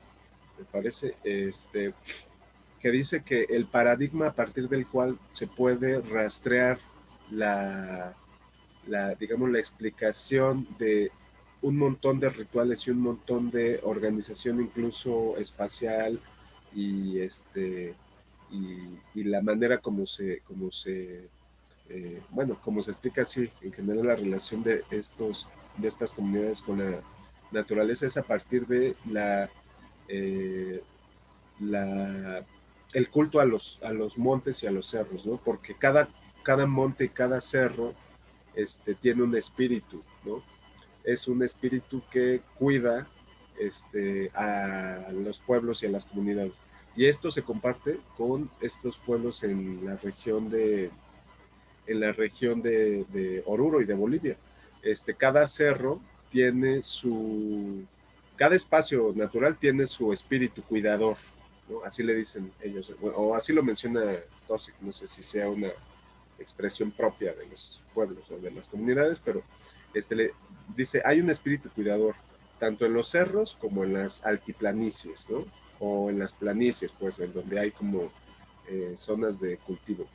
me parece, que dice que el paradigma a partir del cual se puede rastrear digamos, la explicación de un montón de rituales y un montón de organización incluso espacial y y la manera como se bueno, como se explica así en general la relación de estas comunidades con la naturaleza es a partir de eh, la el culto a los montes y a los cerros, ¿no? Porque cada monte y cada cerro tiene un espíritu, ¿no? Es un espíritu que cuida a los pueblos y a las comunidades. Y esto se comparte con estos pueblos en la región de Oruro y de Bolivia. Cada cerro tiene cada espacio natural tiene su espíritu cuidador, ¿no? Así le dicen ellos, o así lo menciona Tosic, no sé si sea una expresión propia de los pueblos o de las comunidades, pero le dice, hay un espíritu cuidador, tanto en los cerros como en las altiplanicies, ¿no? O en las planicies, pues, en donde hay como zonas de cultivo.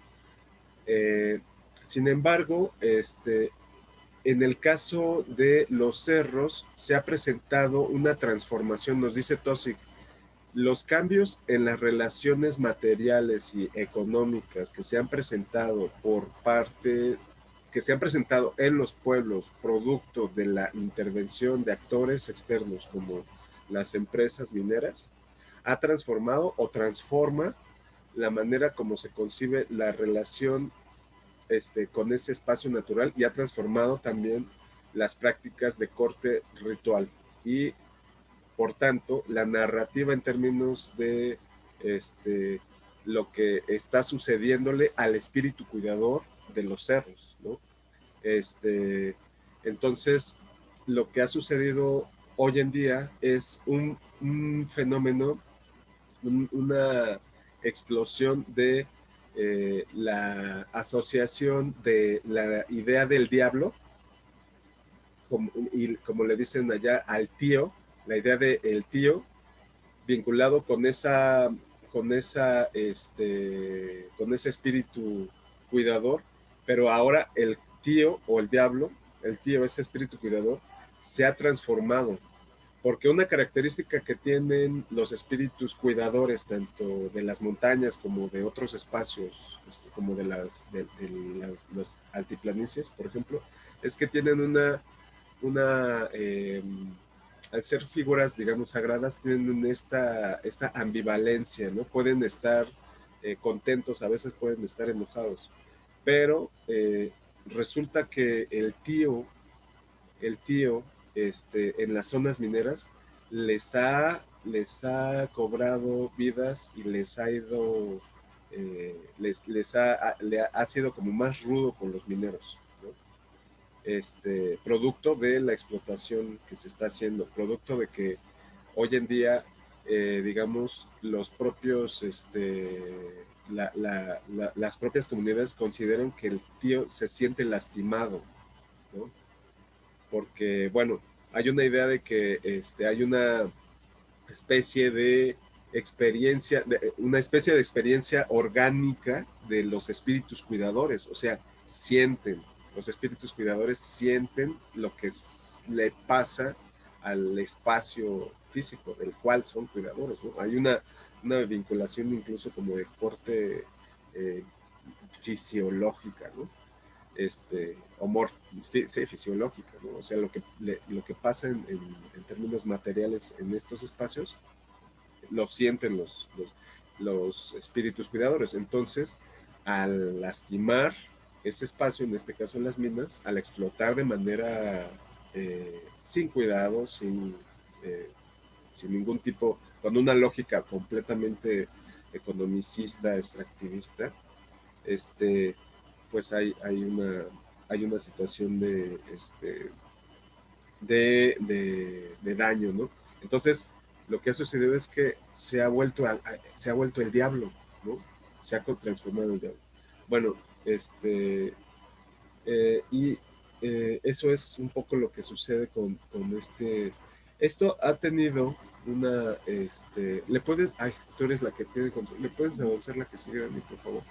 Sin embargo, en el caso de los cerros, se ha presentado una transformación, nos dice Tosic, los cambios en las relaciones materiales y económicas que se han presentado que se han presentado en los pueblos, producto de la intervención de actores externos como las empresas mineras, ha transformado o transforma la manera como se concibe la relación con ese espacio natural y ha transformado también las prácticas de corte ritual y por tanto, la narrativa en términos de lo que está sucediéndole al espíritu cuidador de los cerros, ¿no? Entonces, lo que ha sucedido hoy en día es un fenómeno, una explosión de la asociación de la idea del diablo, y como le dicen allá, al tío, la idea del tío vinculado con con ese espíritu cuidador, pero ahora el tío o el diablo, el tío, ese espíritu cuidador, se ha transformado, porque una característica que tienen los espíritus cuidadores, tanto de las montañas como de otros espacios, como de las altiplanicies, por ejemplo, es que tienen al ser figuras, digamos, sagradas, tienen esta ambivalencia, ¿no? Pueden estar contentos, a veces pueden estar enojados, pero resulta que el tío en las zonas mineras les ha cobrado vidas y les ha ido, ha sido como más rudo con los mineros, ¿no? Producto de la explotación que se está haciendo, producto de que hoy en día, digamos, los propios, las propias comunidades consideran que el tío se siente lastimado, ¿no? Porque, bueno, hay una idea de que hay una especie de una especie de experiencia orgánica de los espíritus cuidadores, o sea, los espíritus cuidadores sienten lo que le pasa al espacio físico del cual son cuidadores, ¿no? Hay una vinculación incluso como de corte fisiológica, ¿no? Sí, fisiológica, ¿no? O sea, lo que pasa en términos materiales en estos espacios, lo sienten los espíritus cuidadores. Entonces, al lastimar ese espacio, en este caso en las minas, al explotar de manera sin cuidado, sin ningún tipo, con una lógica completamente economicista, extractivista, pues hay una situación de daño, ¿no? Entonces, lo que ha sucedido es que se ha vuelto el diablo, ¿no? Se ha transformado en el diablo. Bueno, y eso es un poco lo que sucede con este. Esto ha tenido una, le puedes, ay, tú eres la que tiene control, ¿le puedes avanzar la que sigue, Dani, por favor?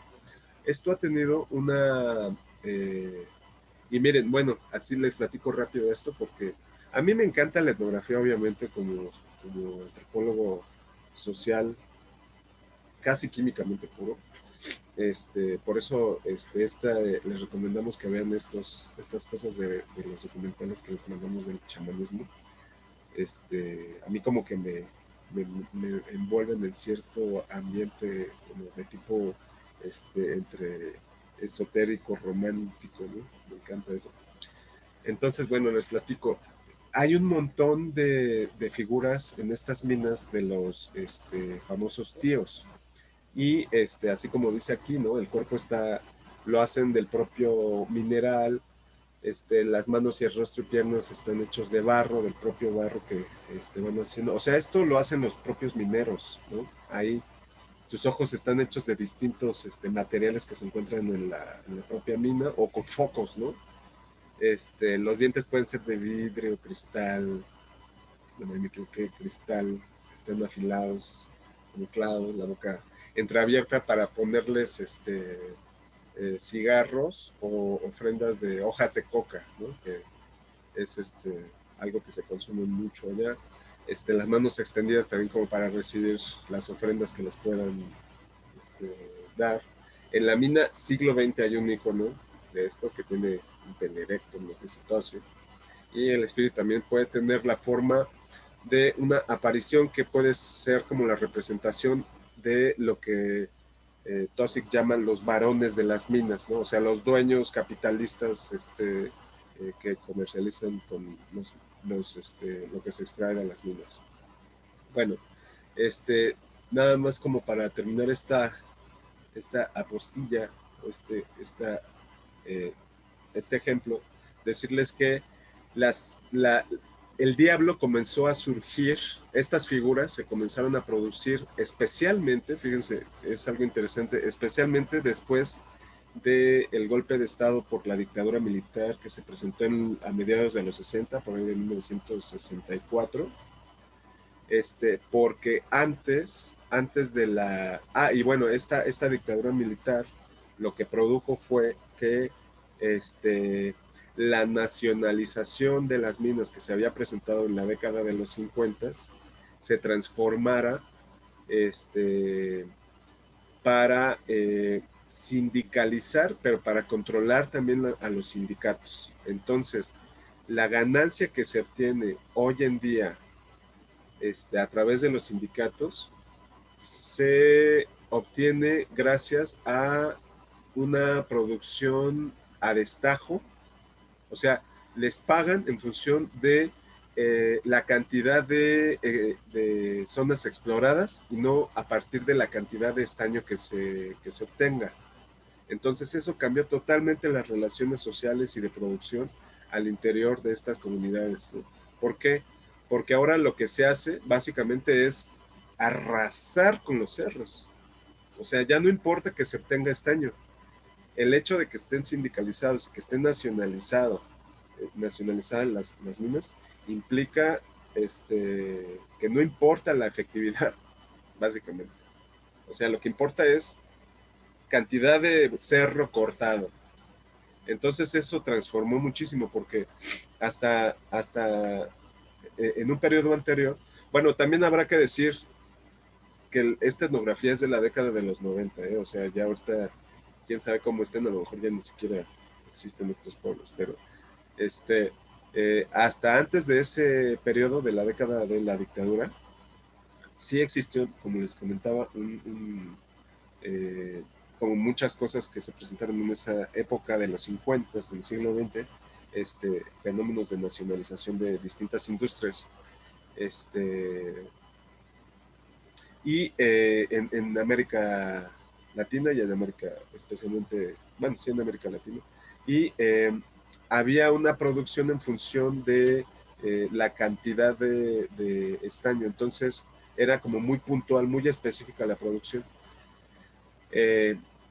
Esto ha tenido una, y miren, bueno, así les platico rápido esto porque a mí me encanta la etnografía, obviamente, como antropólogo social, casi químicamente puro. Por eso les recomendamos que vean estas cosas de los documentales que les mandamos del chamanismo. A mí como que me envuelven en cierto ambiente como de tipo entre esotérico, romántico, ¿no? Me encanta eso. Entonces, bueno, les platico. Hay un montón de figuras en estas minas de los famosos tíos. Y así como dice aquí, ¿no? El cuerpo lo hacen del propio mineral, las manos y el rostro y piernas están hechos de barro, del propio barro que van haciendo. O sea, esto lo hacen los propios mineros, ¿no? Ahí sus ojos están hechos de distintos materiales que se encuentran en la propia mina o con focos, ¿no? Los dientes pueden ser de vidrio, cristal, bueno, me equivoqué, cristal, están afilados, como clavos, la boca entreabierta para ponerles cigarros o ofrendas de hojas de coca, ¿no? Que es algo que se consume mucho allá. Las manos extendidas también como para recibir las ofrendas que les puedan dar. En la mina siglo XX hay un icono de estos que tiene un pene erecto, no sé si tose, y el espíritu también puede tener la forma de una aparición que puede ser como la representación de lo que Tosic llama los varones de las minas, ¿no? O sea, los dueños capitalistas que comercializan con lo que se extrae de las minas. Bueno, nada más como para terminar esta apostilla, o este ejemplo, decirles que el diablo comenzó a surgir, estas figuras se comenzaron a producir especialmente, fíjense, es algo interesante, especialmente después del golpe de Estado por la dictadura militar que se presentó a mediados de los 60, por ahí de 1964, porque antes de la... y bueno, esta dictadura militar lo que produjo fue que la nacionalización de las minas que se había presentado en la década de los 50 se transformara para sindicalizar, pero para controlar también a los sindicatos. Entonces, la ganancia que se obtiene hoy en día a través de los sindicatos se obtiene gracias a una producción a destajo, o sea, les pagan en función de la cantidad de zonas exploradas y no a partir de la cantidad de estaño que se obtenga. Entonces eso cambió totalmente las relaciones sociales y de producción al interior de estas comunidades, ¿no? ¿Por qué? Porque ahora lo que se hace básicamente es arrasar con los cerros. O sea, ya no importa que se obtenga estaño. El hecho de que estén sindicalizados, que estén nacionalizadas las minas, implica que no importa la efectividad, básicamente. O sea, lo que importa es cantidad de cerro cortado. Entonces eso transformó muchísimo porque hasta en un periodo anterior, bueno, también habrá que decir que esta etnografía es de la década de los 90, o sea, ya ahorita, quién sabe cómo estén, a lo mejor ya ni siquiera existen estos pueblos, pero hasta antes de ese periodo de la década de la dictadura, sí existió, como les comentaba, como muchas cosas que se presentaron en esa época de los 50, del siglo XX, fenómenos de nacionalización de distintas industrias, y en América Latina y en América, especialmente, bueno, sí en América Latina, y había una producción en función de la cantidad de estaño, entonces era como muy puntual, muy específica la producción.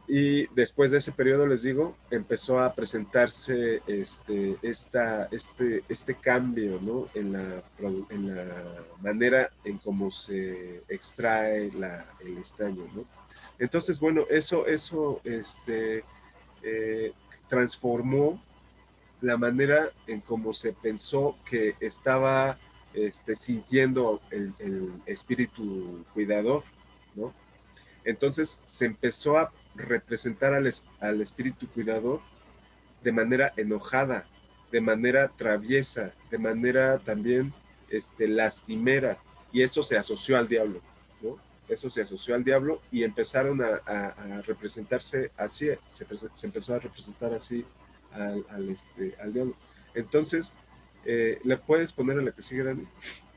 Y después de ese periodo, les digo, empezó a presentarse este cambio, ¿no? en la manera en cómo se extrae el estaño, ¿no? Entonces, bueno, eso transformó la manera en cómo se pensó que estaba sintiendo el espíritu cuidador, ¿no? Entonces se empezó a representar al espíritu cuidador de manera enojada, de manera traviesa, de manera también lastimera, y eso se asoció al diablo, ¿no? Eso se asoció al diablo y empezaron a representarse así, se empezó a representar así al diablo. Entonces, ¿le puedes poner a la que sigue, Dani?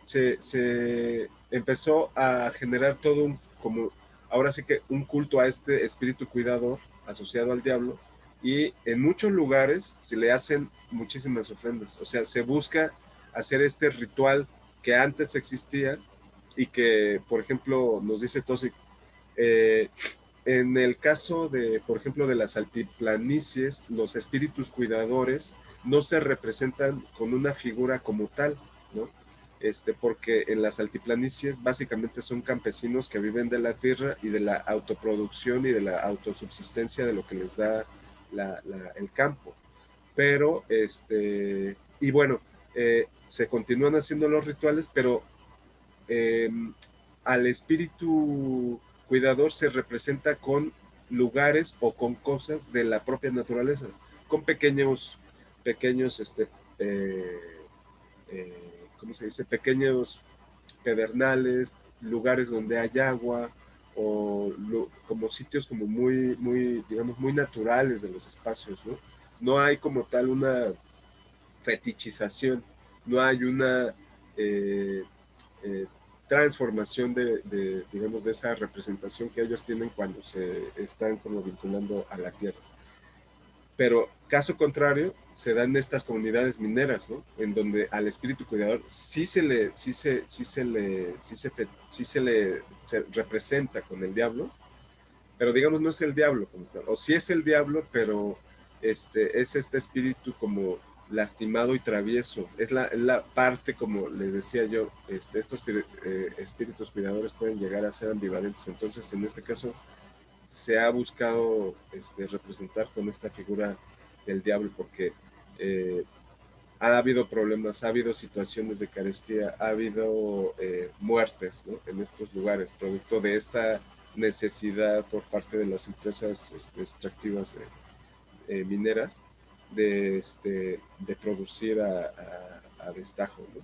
Se empezó a generar todo como ahora sí que un culto a este espíritu cuidador asociado al diablo, y en muchos lugares se le hacen muchísimas ofrendas, o sea, se busca hacer este ritual que antes existía y que, por ejemplo, nos dice Tosi, en el caso de, por ejemplo, de las altiplanicies, los espíritus cuidadores no se representan con una figura como tal, ¿no? Porque en las altiplanicies básicamente son campesinos que viven de la tierra y de la autoproducción y de la autosubsistencia de lo que les da el campo. Pero, y bueno, se continúan haciendo los rituales, pero al espíritu cuidador se representa con lugares o con cosas de la propia naturaleza, con pequeños, eh, ¿cómo se dice? Pequeños pedernales, lugares donde hay agua, o como sitios como muy, digamos, muy naturales de los espacios, ¿no? No hay como tal una fetichización, no hay una eh, transformación digamos, de esa representación que ellos tienen cuando se están como vinculando a la tierra. Pero caso contrario, se dan estas comunidades mineras, ¿no? En donde al espíritu cuidador se representa con el diablo, pero digamos no es el diablo como tal, o sí es el diablo, pero es este espíritu como lastimado y travieso, es la parte, como les decía yo, estos espíritus cuidadores pueden llegar a ser ambivalentes, entonces en este caso se ha buscado representar con esta figura del diablo, porque ha habido problemas, ha habido situaciones de carestía, ha habido muertes, ¿no? En estos lugares, producto de esta necesidad por parte de las empresas extractivas mineras de producir a destajo, ¿no?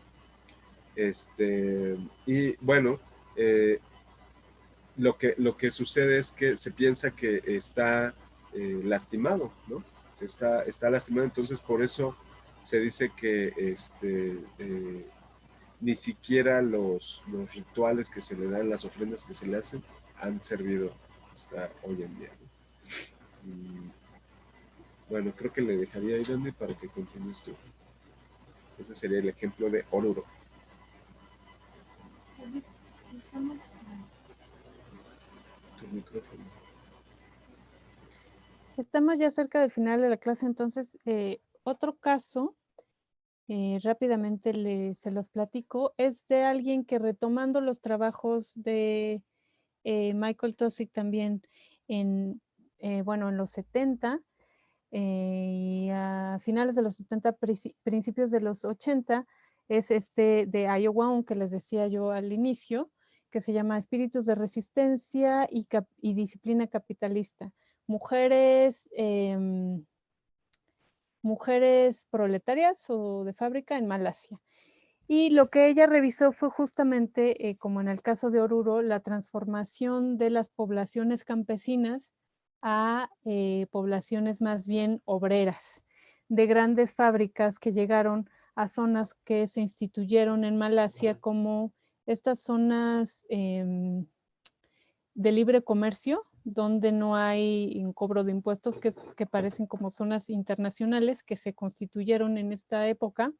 Y bueno, lo que sucede es que se piensa que está lastimado, ¿no? se está lastimando. Entonces por eso se dice que ni siquiera los rituales que se le dan, las ofrendas que se le hacen, han servido hasta hoy en día, ¿no? Y, bueno, creo que le dejaría ahí, Dani, para que continúes tú. Ese sería el ejemplo de Oruro. Tu micrófono. Estamos ya cerca del final de la clase, entonces otro caso, rápidamente se los platico, es de alguien que retomando los trabajos de Michael Taussig también en los 70, y a finales de los 70, principios de los 80, es de Iowa, que les decía yo al inicio, que se llama Espíritus de Resistencia y Disciplina Capitalista. Mujeres proletarias o de fábrica en Malasia. Y lo que ella revisó fue justamente, como en el caso de Oruro, la transformación de las poblaciones campesinas a poblaciones más bien obreras, de grandes fábricas que llegaron a zonas que se instituyeron en Malasia como estas zonas de libre comercio, donde no hay un cobro de impuestos, que parecen como zonas internacionales que se constituyeron en esta época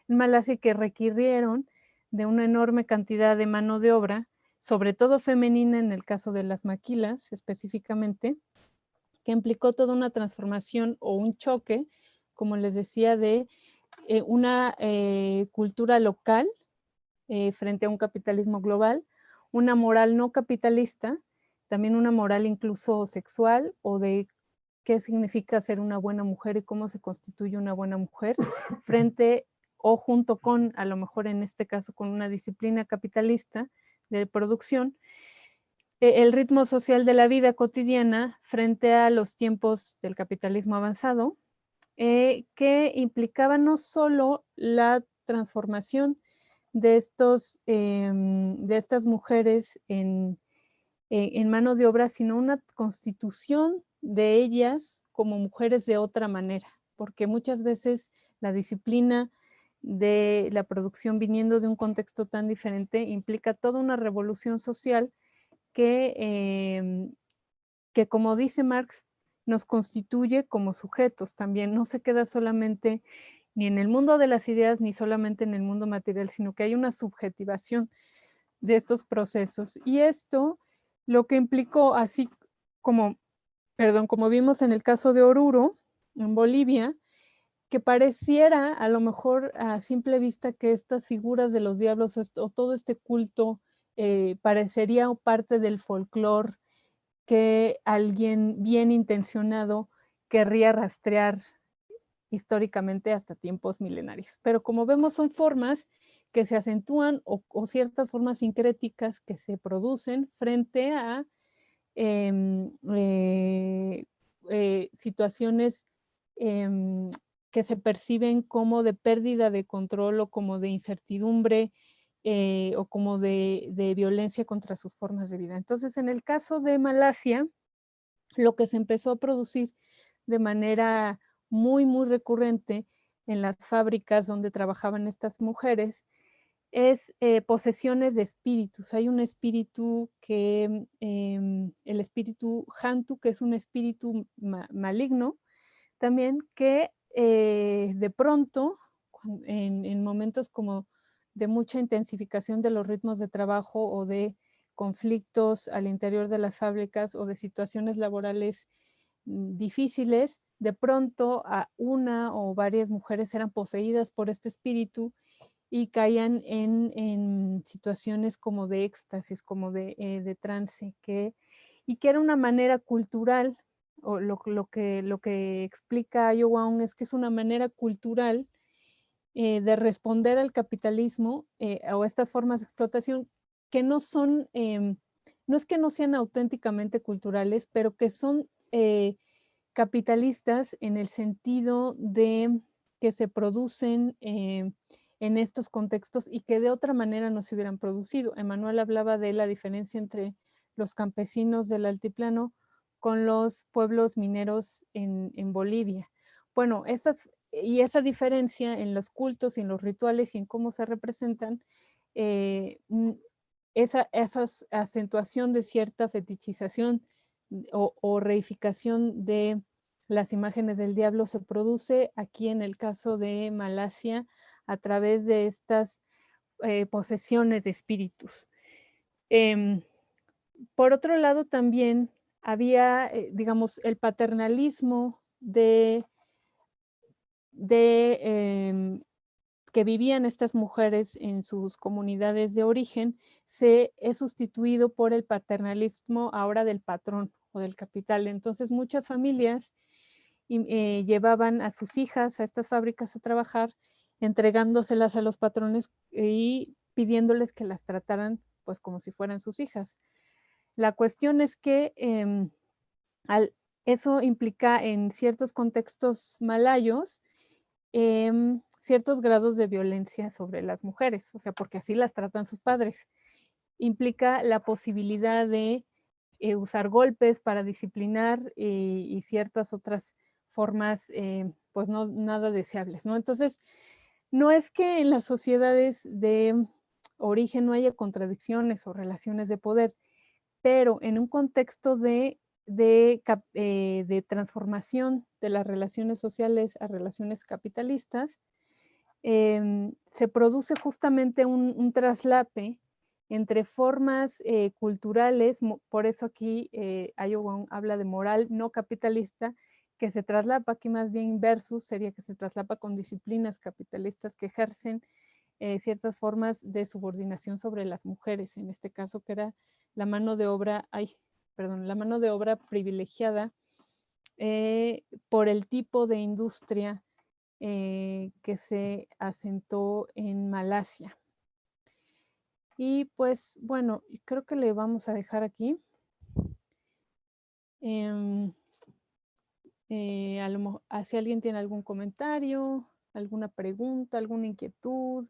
en Malasia, que requirieron de una enorme cantidad de mano de obra, sobre todo femenina en el caso de las maquilas específicamente, que implicó toda una transformación o un choque, como les decía, de una cultura local frente a un capitalismo global, una moral no capitalista, también una moral incluso sexual o de qué significa ser una buena mujer y cómo se constituye una buena mujer frente o junto con, a lo mejor en este caso, con una disciplina capitalista de producción, el ritmo social de la vida cotidiana frente a los tiempos del capitalismo avanzado, que implicaba no solo la transformación de estas mujeres en mano de obra, sino una constitución de ellas como mujeres de otra manera, porque muchas veces la disciplina de la producción viniendo de un contexto tan diferente implica toda una revolución social que como dice Marx, nos constituye como sujetos también, no se queda solamente ni en el mundo de las ideas ni solamente en el mundo material, sino que hay una subjetivación de estos procesos. Y esto lo que implicó, así como vimos en el caso de Oruro, en Bolivia, que pareciera a lo mejor a simple vista que estas figuras de los diablos o todo este culto parecería parte del folclore que alguien bien intencionado querría rastrear históricamente hasta tiempos milenarios. Pero como vemos, son formas que se acentúan o ciertas formas sincréticas que se producen frente a situaciones que se perciben como de pérdida de control o como de incertidumbre o como de violencia contra sus formas de vida. Entonces, en el caso de Malasia, lo que se empezó a producir de manera muy, muy recurrente en las fábricas donde trabajaban estas mujeres es posesiones de espíritus. Hay un espíritu el espíritu Hantu, que es un espíritu maligno, también que de pronto, en momentos como de mucha intensificación de los ritmos de trabajo o de conflictos al interior de las fábricas o de situaciones laborales difíciles, de pronto a una o varias mujeres eran poseídas por este espíritu y caían en situaciones como de éxtasis, como de trance, y que era una manera cultural, o lo que explica Ayo Wong es que es una manera cultural de responder al capitalismo o estas formas de explotación que no son, no es que no sean auténticamente culturales, pero que son capitalistas en el sentido de que se producen en estos contextos y que de otra manera no se hubieran producido. Emmanuel hablaba de la diferencia entre los campesinos del altiplano con los pueblos mineros en Bolivia. bueno, esa diferencia en los cultos y en los rituales y en cómo se representan, esa acentuación de cierta fetichización o reificación de las imágenes del diablo se produce aquí en el caso de Malasia a través de estas posesiones de espíritus. Por otro lado, también había, digamos, el paternalismo que vivían estas mujeres en sus comunidades de origen, es sustituido por el paternalismo ahora del patrón o del capital. Entonces, muchas familias llevaban a sus hijas a estas fábricas a trabajar, entregándoselas a los patrones y pidiéndoles que las trataran pues como si fueran sus hijas. La cuestión es que eso implica en ciertos contextos malayos ciertos grados de violencia sobre las mujeres, o sea, porque así las tratan sus padres. Implica la posibilidad de usar golpes para disciplinar y ciertas otras formas, pues no nada deseables, ¿no? Entonces, no es que en las sociedades de origen no haya contradicciones o relaciones de poder, pero en un contexto de transformación de las relaciones sociales a relaciones capitalistas, se produce justamente un traslape entre formas culturales, por eso aquí Ayo habla de moral no capitalista, que se traslapa aquí más bien versus, sería que se traslapa con disciplinas capitalistas que ejercen ciertas formas de subordinación sobre las mujeres, en este caso que era la mano de obra, la mano de obra privilegiada por el tipo de industria que se asentó en Malasia. Y pues bueno, creo que le vamos a dejar aquí. Si alguien tiene algún comentario, alguna pregunta, alguna inquietud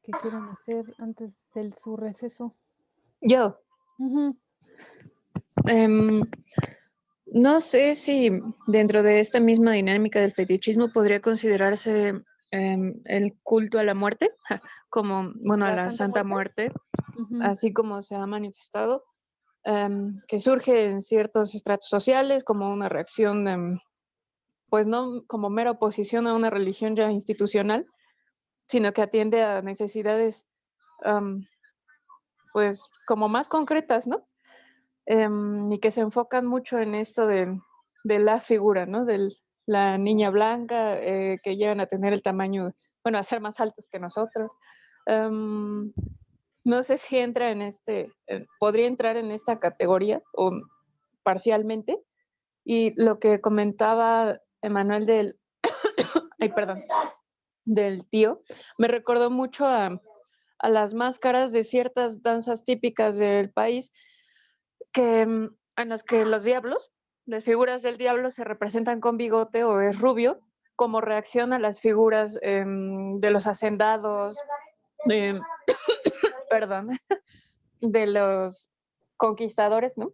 que quieran hacer antes de su receso. Yo. Uh-huh. No sé si dentro de esta misma dinámica del fetichismo podría considerarse el culto a la muerte, como, bueno, a la Santa Muerte, Uh-huh. así como se ha manifestado, que surge en ciertos estratos sociales como una reacción, pues no como mera oposición a una religión ya institucional, sino que atiende a necesidades, pues como más concretas, ¿no? Y que se enfocan mucho en esto de la figura, ¿no? De la niña blanca, que llegan a tener el tamaño, bueno, a ser más altos que nosotros. No sé si entra en podría entrar en esta categoría o parcialmente. Y lo que comentaba Emanuel del tío, me recordó mucho a las máscaras de ciertas danzas típicas del país en las que los diablos, las figuras del diablo se representan con bigote o es rubio, como reacción a las figuras de los hacendados, de los conquistadores, ¿no?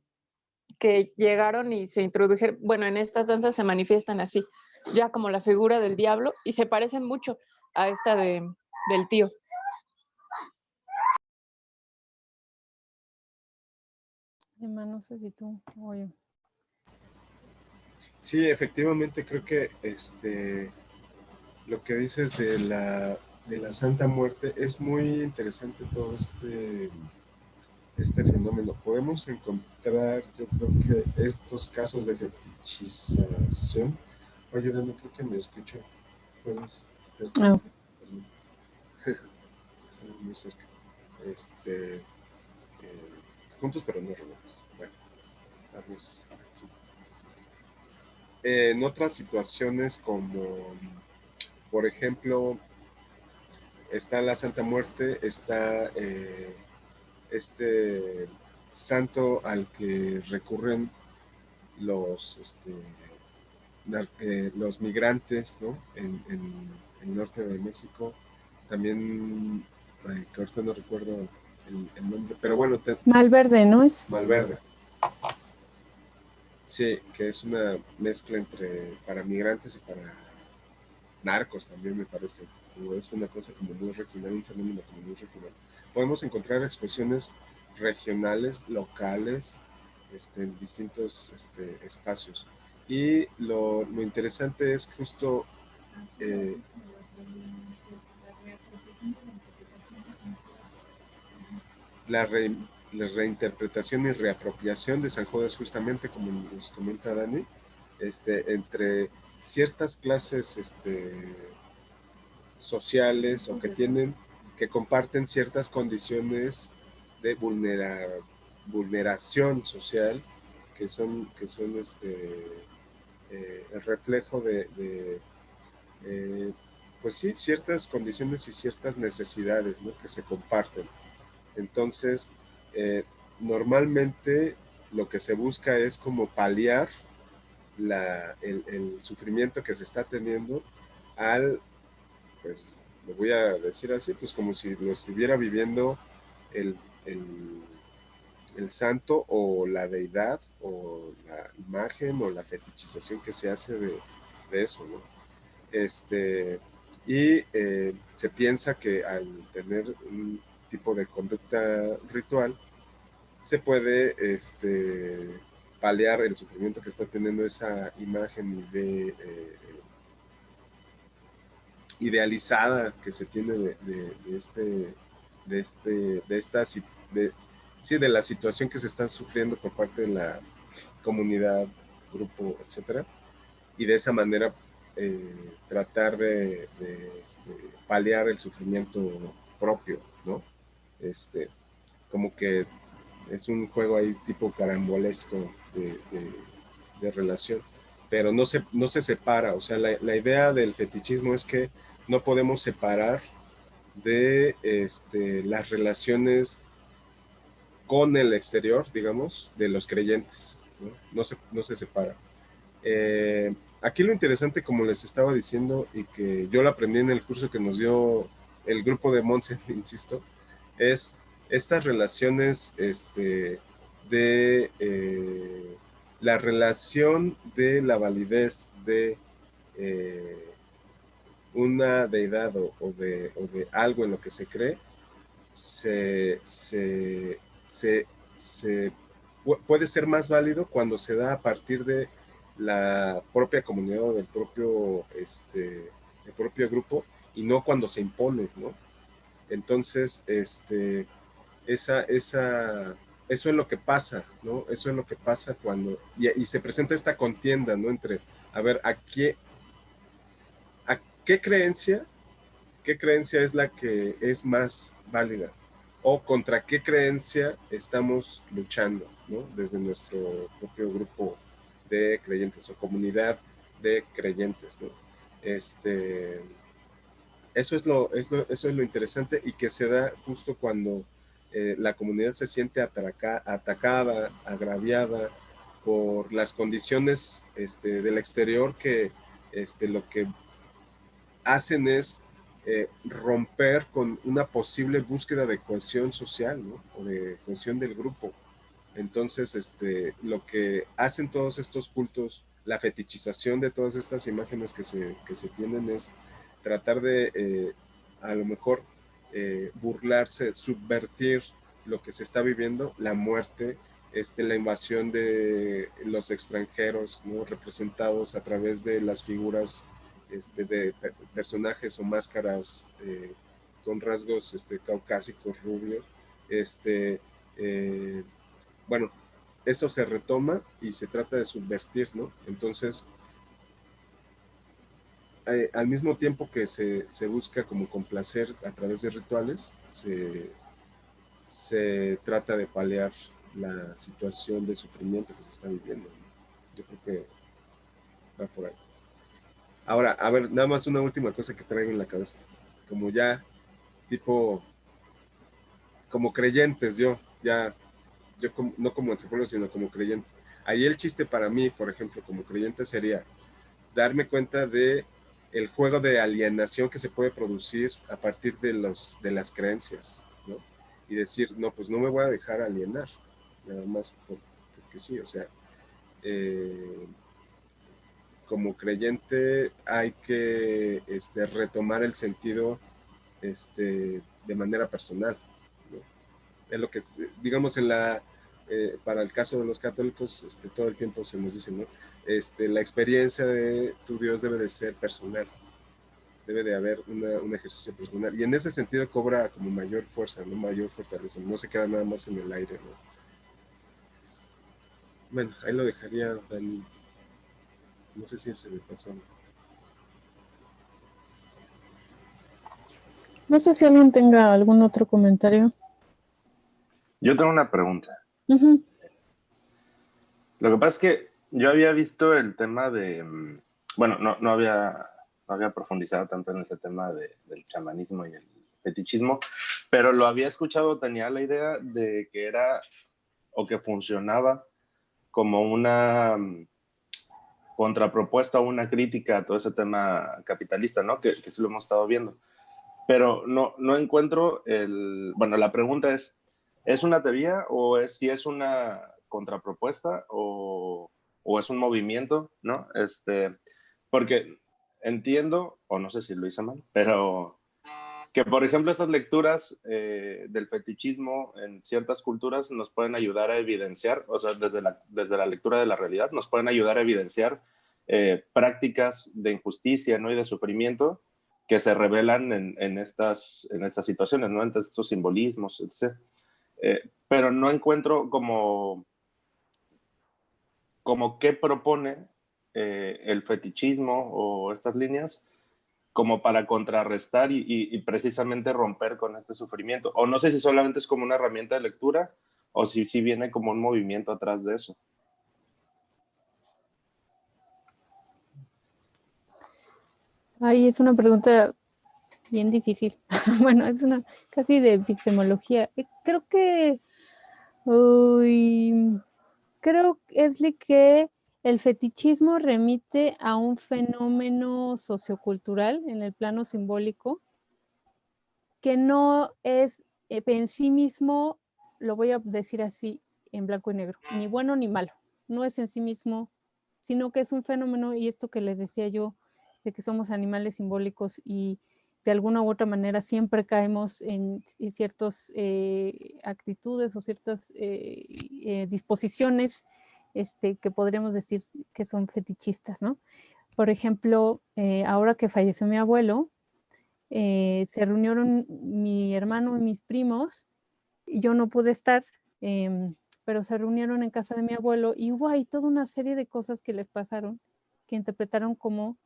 Que llegaron y se introdujeron, bueno, en estas danzas se manifiestan así, ya como la figura del diablo, y se parecen mucho a esta del tío. Emma, no sé si tú, oye. Sí, efectivamente creo que lo que dices de la Santa Muerte es muy interesante, todo este fenómeno. Podemos encontrar, yo creo que estos casos de fetichización. Oye, no creo que me escucho. ¿Puedes? No. Estamos muy cerca. Juntos pero no remotos. Bueno, estamos aquí. En otras situaciones como, por ejemplo, está la Santa Muerte, está este santo al que recurren los migrantes, ¿no? En el norte de México. También, que ahorita no recuerdo el nombre, pero bueno. Malverde, ¿no es? Malverde. Sí, que es una mezcla entre para migrantes y para narcos también me parece. O es una cosa como muy regional, un fenómeno como muy regional. Podemos encontrar expresiones regionales, locales, en distintos espacios. Y lo interesante es justo eh, la, re, la reinterpretación y reapropiación de San Judas, justamente como nos comenta Dani, entre ciertas clases sociales o que comparten ciertas condiciones de vulneración social que son el reflejo eh, pues sí, ciertas condiciones y ciertas necesidades, ¿no?, que se comparten. Entonces, normalmente lo que se busca es como paliar el sufrimiento que se está teniendo al, pues lo voy a decir así, pues como si lo estuviera viviendo el, el, el santo o la deidad o la imagen o la fetichización que se hace de eso, ¿no? Se piensa que al tener un tipo de conducta ritual se puede paliar el sufrimiento que está teniendo esa imagen idealizada que se tiene de esta de, sí, de la situación que se está sufriendo por parte de la comunidad, grupo, etcétera, y de esa manera tratar de paliar el sufrimiento propio, ¿no? Como que es un juego ahí tipo carambolesco de relación, pero no se separa, o sea, la idea del fetichismo es que no podemos separar de las relaciones con el exterior, digamos, de los creyentes, ¿no? No se separa. Aquí lo interesante, como les estaba diciendo, y que yo lo aprendí en el curso que nos dio el grupo de Monse, insisto, es estas relaciones de la relación de la validez de una deidad o de algo en lo que se cree, se, se, se, se puede ser más válido cuando se da a partir de la propia comunidad o del propio grupo y no cuando se impone, ¿no? Entonces, eso es lo que pasa, ¿no? Eso es lo que pasa y se presenta esta contienda, ¿no? Entre, a ver, ¿a qué creencia es la que es más válida? ¿O contra qué creencia estamos luchando, ¿no? Desde nuestro propio grupo de creyentes o comunidad de creyentes, ¿no? Eso es lo interesante y que se da justo cuando la comunidad se siente atacada, agraviada por las condiciones del exterior que lo que hacen es romper con una posible búsqueda de cohesión social, ¿no? O de cohesión del grupo. Entonces, lo que hacen todos estos cultos, la fetichización de todas estas imágenes que se tienen es tratar de, a lo mejor, burlarse, subvertir lo que se está viviendo, la muerte, la invasión de los extranjeros, ¿no? Representados a través de las figuras de personajes o máscaras con rasgos caucásicos, rubios. Bueno, eso se retoma y se trata de subvertir, ¿no? Entonces, al mismo tiempo que se busca como complacer a través de rituales, se trata de paliar la situación de sufrimiento que se está viviendo, ¿no? Yo creo que va por ahí. Ahora, a ver, nada más una última cosa que traigo en la cabeza. Como ya, tipo, como creyentes, no como antropólogo, sino como creyente. Ahí el chiste para mí, por ejemplo, como creyente sería darme cuenta de el juego de alienación que se puede producir a partir de las creencias, ¿no? Y decir, no, pues no me voy a dejar alienar, nada más porque sí, o sea, como creyente hay que retomar el sentido de manera personal, ¿no? Es lo que, digamos, para el caso de los católicos, todo el tiempo se nos dice, ¿no? La experiencia de tu Dios debe de ser personal, debe de haber un ejercicio personal, y en ese sentido cobra como mayor fuerza, ¿no? Mayor fortaleza, no se queda nada más en el aire, ¿no? Bueno, ahí lo dejaría, Dani. No sé si se me pasó. No sé si alguien tenga algún otro comentario. Yo tengo una pregunta. Ujú. Lo que pasa es que yo había visto el tema de, bueno, no había profundizado tanto en ese tema del chamanismo y el fetichismo, pero lo había escuchado, tenía la idea de que era o que funcionaba como una contrapropuesta o una crítica a todo ese tema capitalista, ¿no? Que sí lo hemos estado viendo. Pero no encuentro bueno, la pregunta ¿es una teoría o si es una contrapropuesta o es un movimiento, ¿no? Porque entiendo, o no sé si lo hice mal, pero que, por ejemplo, estas lecturas del fetichismo en ciertas culturas nos pueden ayudar a evidenciar, o sea, desde la lectura de la realidad, nos pueden ayudar a evidenciar prácticas de injusticia, ¿no? Y de sufrimiento que se revelan en estas situaciones, ¿no? En estos simbolismos, etc. Pero no encuentro como qué propone el fetichismo o estas líneas como para contrarrestar y precisamente romper con este sufrimiento. O no sé si solamente es como una herramienta de lectura o si viene como un movimiento atrás de eso. Ay, es una pregunta bien difícil. Bueno, es una casi de epistemología. Creo que Esli, que el fetichismo remite a un fenómeno sociocultural en el plano simbólico que no es en sí mismo, lo voy a decir así en blanco y negro, ni bueno ni malo. No es en sí mismo, sino que es un fenómeno, y esto que les decía yo, de que somos animales simbólicos y de alguna u otra manera siempre caemos en ciertas actitudes o ciertas disposiciones que podríamos decir que son fetichistas, ¿no? Por ejemplo, ahora que falleció mi abuelo, se reunieron mi hermano y mis primos, y yo no pude estar, pero se reunieron en casa de mi abuelo y hubo ahí toda una serie de cosas que les pasaron, que interpretaron como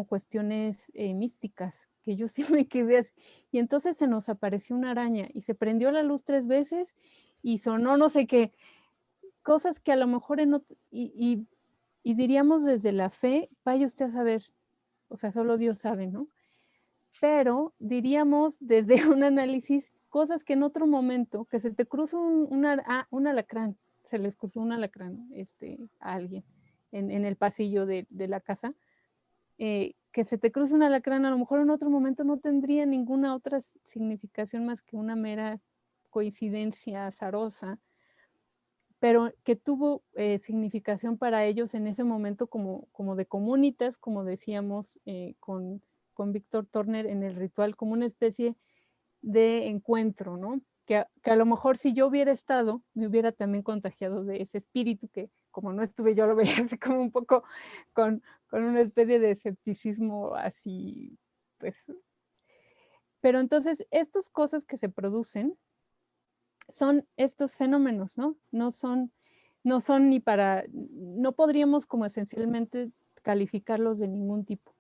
cuestiones místicas, que yo sí me quedé así. Y entonces se nos apareció una araña y se prendió la luz 3 veces y sonó no sé qué, cosas que a lo mejor y diríamos desde la fe, vaya usted a saber, o sea, solo Dios sabe, ¿no? Pero diríamos desde un análisis, cosas que en otro momento, que se te cruza un alacrán, se les cruzó un alacrán a alguien en el pasillo de la casa, que se te cruza un alacrán, a lo mejor en otro momento no tendría ninguna otra significación más que una mera coincidencia azarosa, pero que tuvo significación para ellos en ese momento como de comunitas, como decíamos con Víctor Turner en el ritual, como una especie de encuentro, ¿no? Que a lo mejor si yo hubiera estado, me hubiera también contagiado de ese espíritu que como no estuve yo lo veía así como un poco con una especie de escepticismo así, pues. Pero entonces estas cosas que se producen son estos fenómenos, ¿no? No son ni para, no podríamos como esencialmente calificarlos de ningún tipo.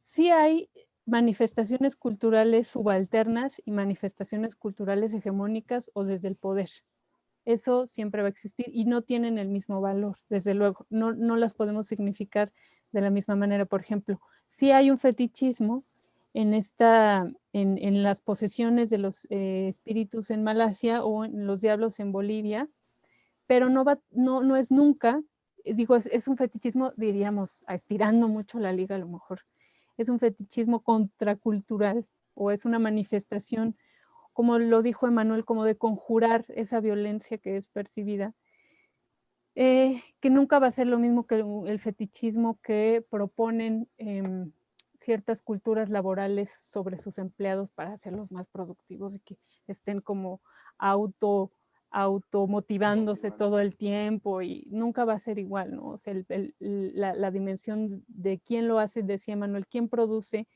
Sí hay manifestaciones culturales subalternas y manifestaciones culturales hegemónicas o desde el poder. Eso siempre va a existir y no tienen el mismo valor, desde luego. No las podemos significar de la misma manera. Por ejemplo, sí hay un fetichismo en las posesiones de los espíritus en Malasia o en los diablos en Bolivia, pero no es nunca, digo, es un fetichismo, diríamos, estirando mucho la liga a lo mejor, es un fetichismo contracultural o es una manifestación, como lo dijo Emmanuel, como de conjurar esa violencia que es percibida. que nunca va a ser lo mismo que el fetichismo que proponen ciertas culturas laborales sobre sus empleados para hacerlos más productivos y que estén como automotivándose todo el tiempo, y nunca va a ser igual, ¿no? O sea, la dimensión de quién lo hace, decía Manuel, quién produce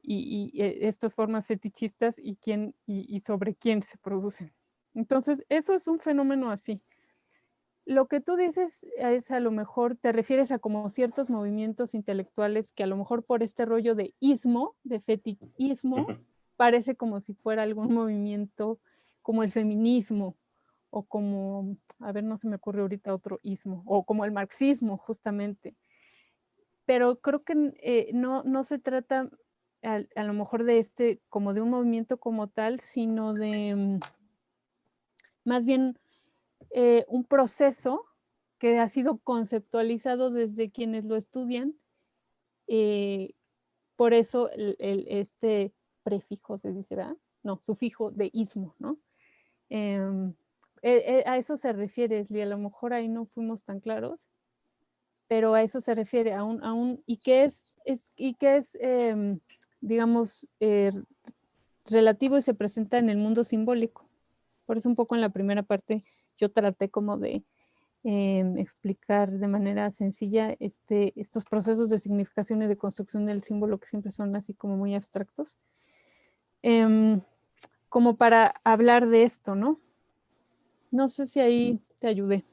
y estas formas fetichistas y sobre quién se producen. Entonces, eso es un fenómeno así. Lo que tú dices es, a lo mejor te refieres a como ciertos movimientos intelectuales que a lo mejor por este rollo de ismo, de fetichismo, parece como si fuera algún movimiento como el feminismo o como, a ver, no se me ocurre ahorita otro ismo, o como el marxismo justamente. Pero creo que no se trata a lo mejor de como de un movimiento como tal, sino de más bien un proceso que ha sido conceptualizado desde quienes lo estudian. Por eso este prefijo se dice, ¿verdad? No, sufijo de ismo, ¿no? A eso se refiere, Esli, a lo mejor ahí no fuimos tan claros, pero a eso se refiere, y que es digamos, relativo y se presenta en el mundo simbólico. Por eso un poco en la primera parte yo traté como de explicar de manera sencilla estos procesos de significación y de construcción del símbolo que siempre son así como muy abstractos, como para hablar de esto, ¿no? No sé si ahí te ayudé.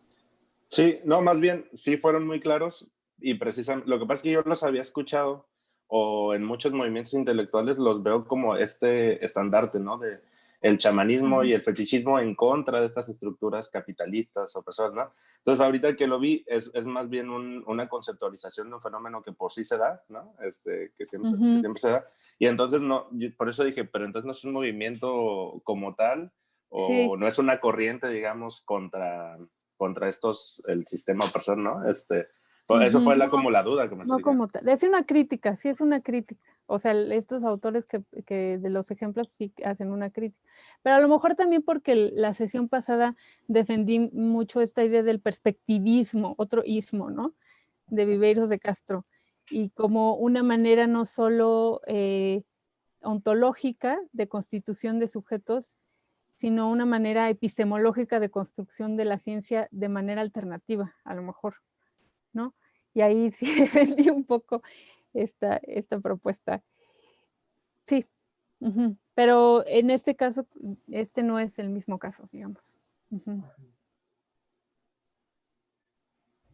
Sí, no, más bien, sí fueron muy claros y precisamente, lo que pasa es que yo los había escuchado o en muchos movimientos intelectuales los veo como este estandarte, ¿no? De el chamanismo y el fetichismo en contra de estas estructuras capitalistas o personas, ¿no? Entonces, ahorita que lo vi, es más bien una conceptualización de un fenómeno que por sí se da, ¿no? Que siempre se da. Y entonces, no, por eso dije, pero entonces no es un movimiento como tal, o Sí. no es una corriente, digamos, contra el sistema o persona, ¿no? Eso fue como la duda que me No salía. como tal, es una crítica, sí es una crítica. O sea, estos autores que de los ejemplos sí hacen una crítica. Pero a lo mejor también porque la sesión pasada defendí mucho esta idea del perspectivismo, otro ismo, ¿no? De Viveiros de Castro. Y como una manera no solo ontológica de constitución de sujetos, sino una manera epistemológica de construcción de la ciencia de manera alternativa, a lo mejor, ¿no? Y ahí sí defendí un poco esta propuesta. Sí, pero en este caso, no es el mismo caso, digamos.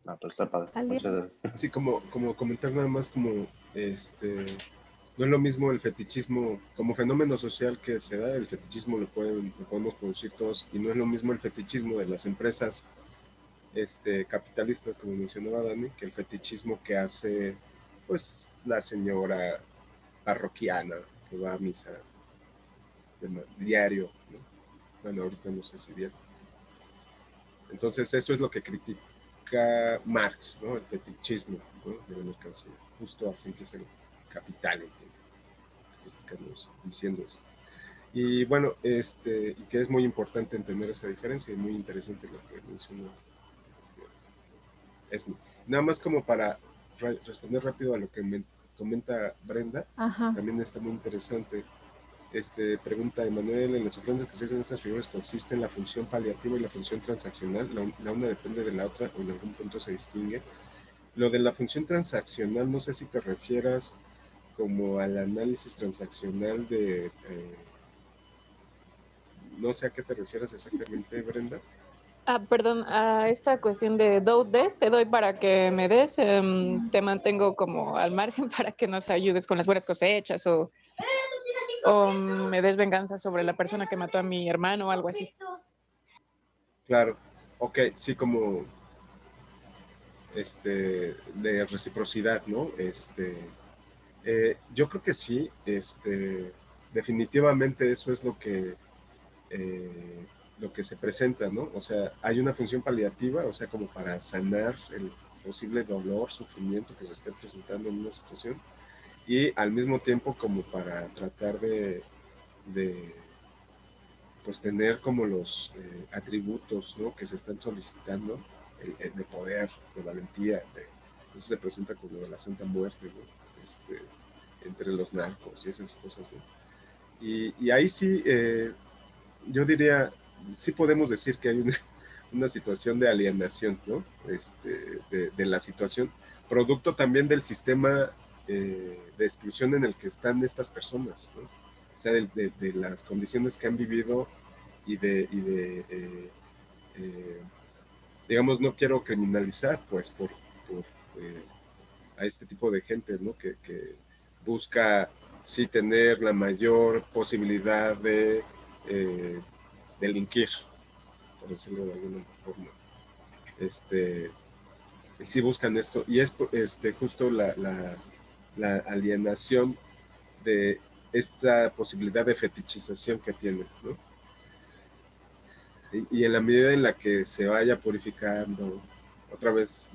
Ah, pero está padre. ¿Alguien? Sí, como comentar nada más como, no es lo mismo el fetichismo como fenómeno social que se da, el fetichismo lo podemos producir todos, y no es lo mismo el fetichismo de las empresas capitalistas, como mencionaba Dani, que el fetichismo que hace, pues, la señora parroquiana que va a misa diario, ¿no? Bueno, ahorita no sé si bien. Entonces, eso es lo que critica Marx, ¿no? El fetichismo, ¿no? De la mercancía. Justo así empieza el capital, diciendo eso. Y bueno, y que es muy importante entender esa diferencia y muy interesante lo que mencionó Esli. Nada más como para responder rápido a lo que me comenta Brenda, también está muy interesante. Pregunta Emanuel, en las ofrendas que se hacen estas figuras consisten la función paliativa y la función transaccional, la una depende de la otra o en algún punto se distingue. Lo de la función transaccional, no sé si te refieras como al análisis transaccional no sé a qué te refieres exactamente, Brenda. Perdón, a esta cuestión de des, te doy para que me des, te mantengo como al margen para que nos ayudes con las buenas cosechas o me des venganza sobre la persona que mató a mi hermano o algo así. Claro, ok, sí, como de reciprocidad, ¿no? Yo creo que sí, definitivamente eso es lo que se presenta, ¿no? O sea, hay una función paliativa, o sea, como para sanar el posible dolor, sufrimiento que se esté presentando en una situación, y al mismo tiempo como para tratar de pues tener como los atributos, ¿no? Que se están solicitando de poder, de valentía. Eso se presenta como de la Santa Muerte, ¿no? Entre los narcos y esas cosas, ¿no? Y ahí sí, yo diría, sí podemos decir que hay una situación de alienación, ¿no? De la situación, producto también del sistema de exclusión en el que están estas personas, ¿no? O sea, de las condiciones que han vivido y digamos, no quiero criminalizar, pues, a este tipo de gente, ¿no? Que busca, sí, tener la mayor posibilidad de delinquir, por decirlo de alguna forma. Sí buscan esto, y es justo la alienación de esta posibilidad de fetichización que tienen, ¿no? Y en la medida en la que se vaya purificando, otra vez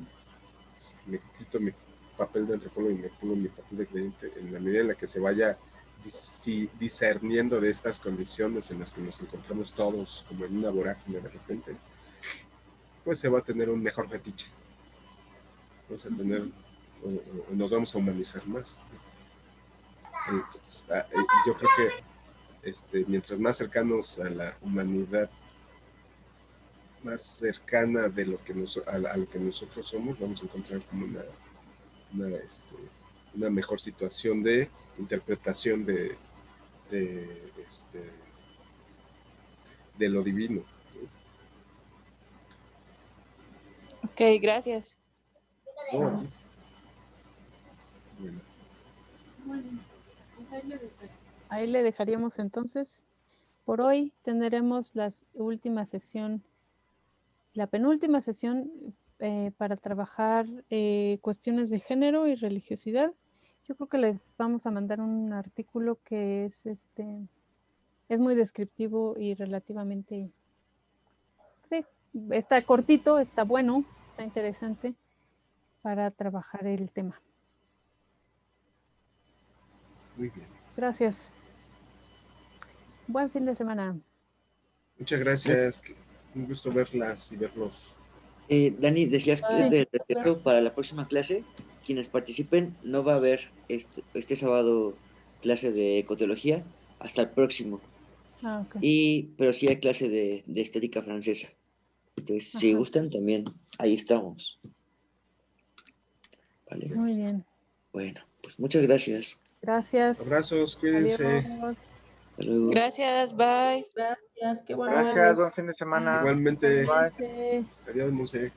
me quito mi papel de antropólogo y me pongo mi papel de creyente, en la medida en la que se vaya discerniendo de estas condiciones en las que nos encontramos todos como en una vorágine de repente, pues se va a tener un mejor fetiche. Vamos a tener, o nos vamos a humanizar más. Yo creo que mientras más cercanos a la humanidad, más cercana de lo que a lo que nosotros somos, vamos a encontrar como una mejor situación de interpretación de lo divino. Ok, gracias. ¿No? Aquí. Bueno. Ahí le dejaríamos entonces. Por hoy tendremos la última sesión, la penúltima sesión para trabajar cuestiones de género y religiosidad. Yo creo que les vamos a mandar un artículo que es muy descriptivo y relativamente, sí, está cortito, está bueno, está interesante para trabajar el tema. Muy bien. Gracias. Buen fin de semana. Muchas gracias. Un gusto verlas y verlos. Dani, decías que Sí. de regreso para la próxima clase, quienes participen, no va a haber este sábado clase de ecoteología hasta el próximo. Okay. Pero sí hay clase de estética francesa. Entonces, si Ajá. gustan, también ahí estamos. ¿Vale? Muy bien. Bueno, pues muchas gracias. Gracias. Abrazos, cuídense. Adiós. Hasta luego. Gracias, bye. Gracias, qué bueno. Gracias, buen fin de semana. Igualmente. Bye. Adiós, Monse.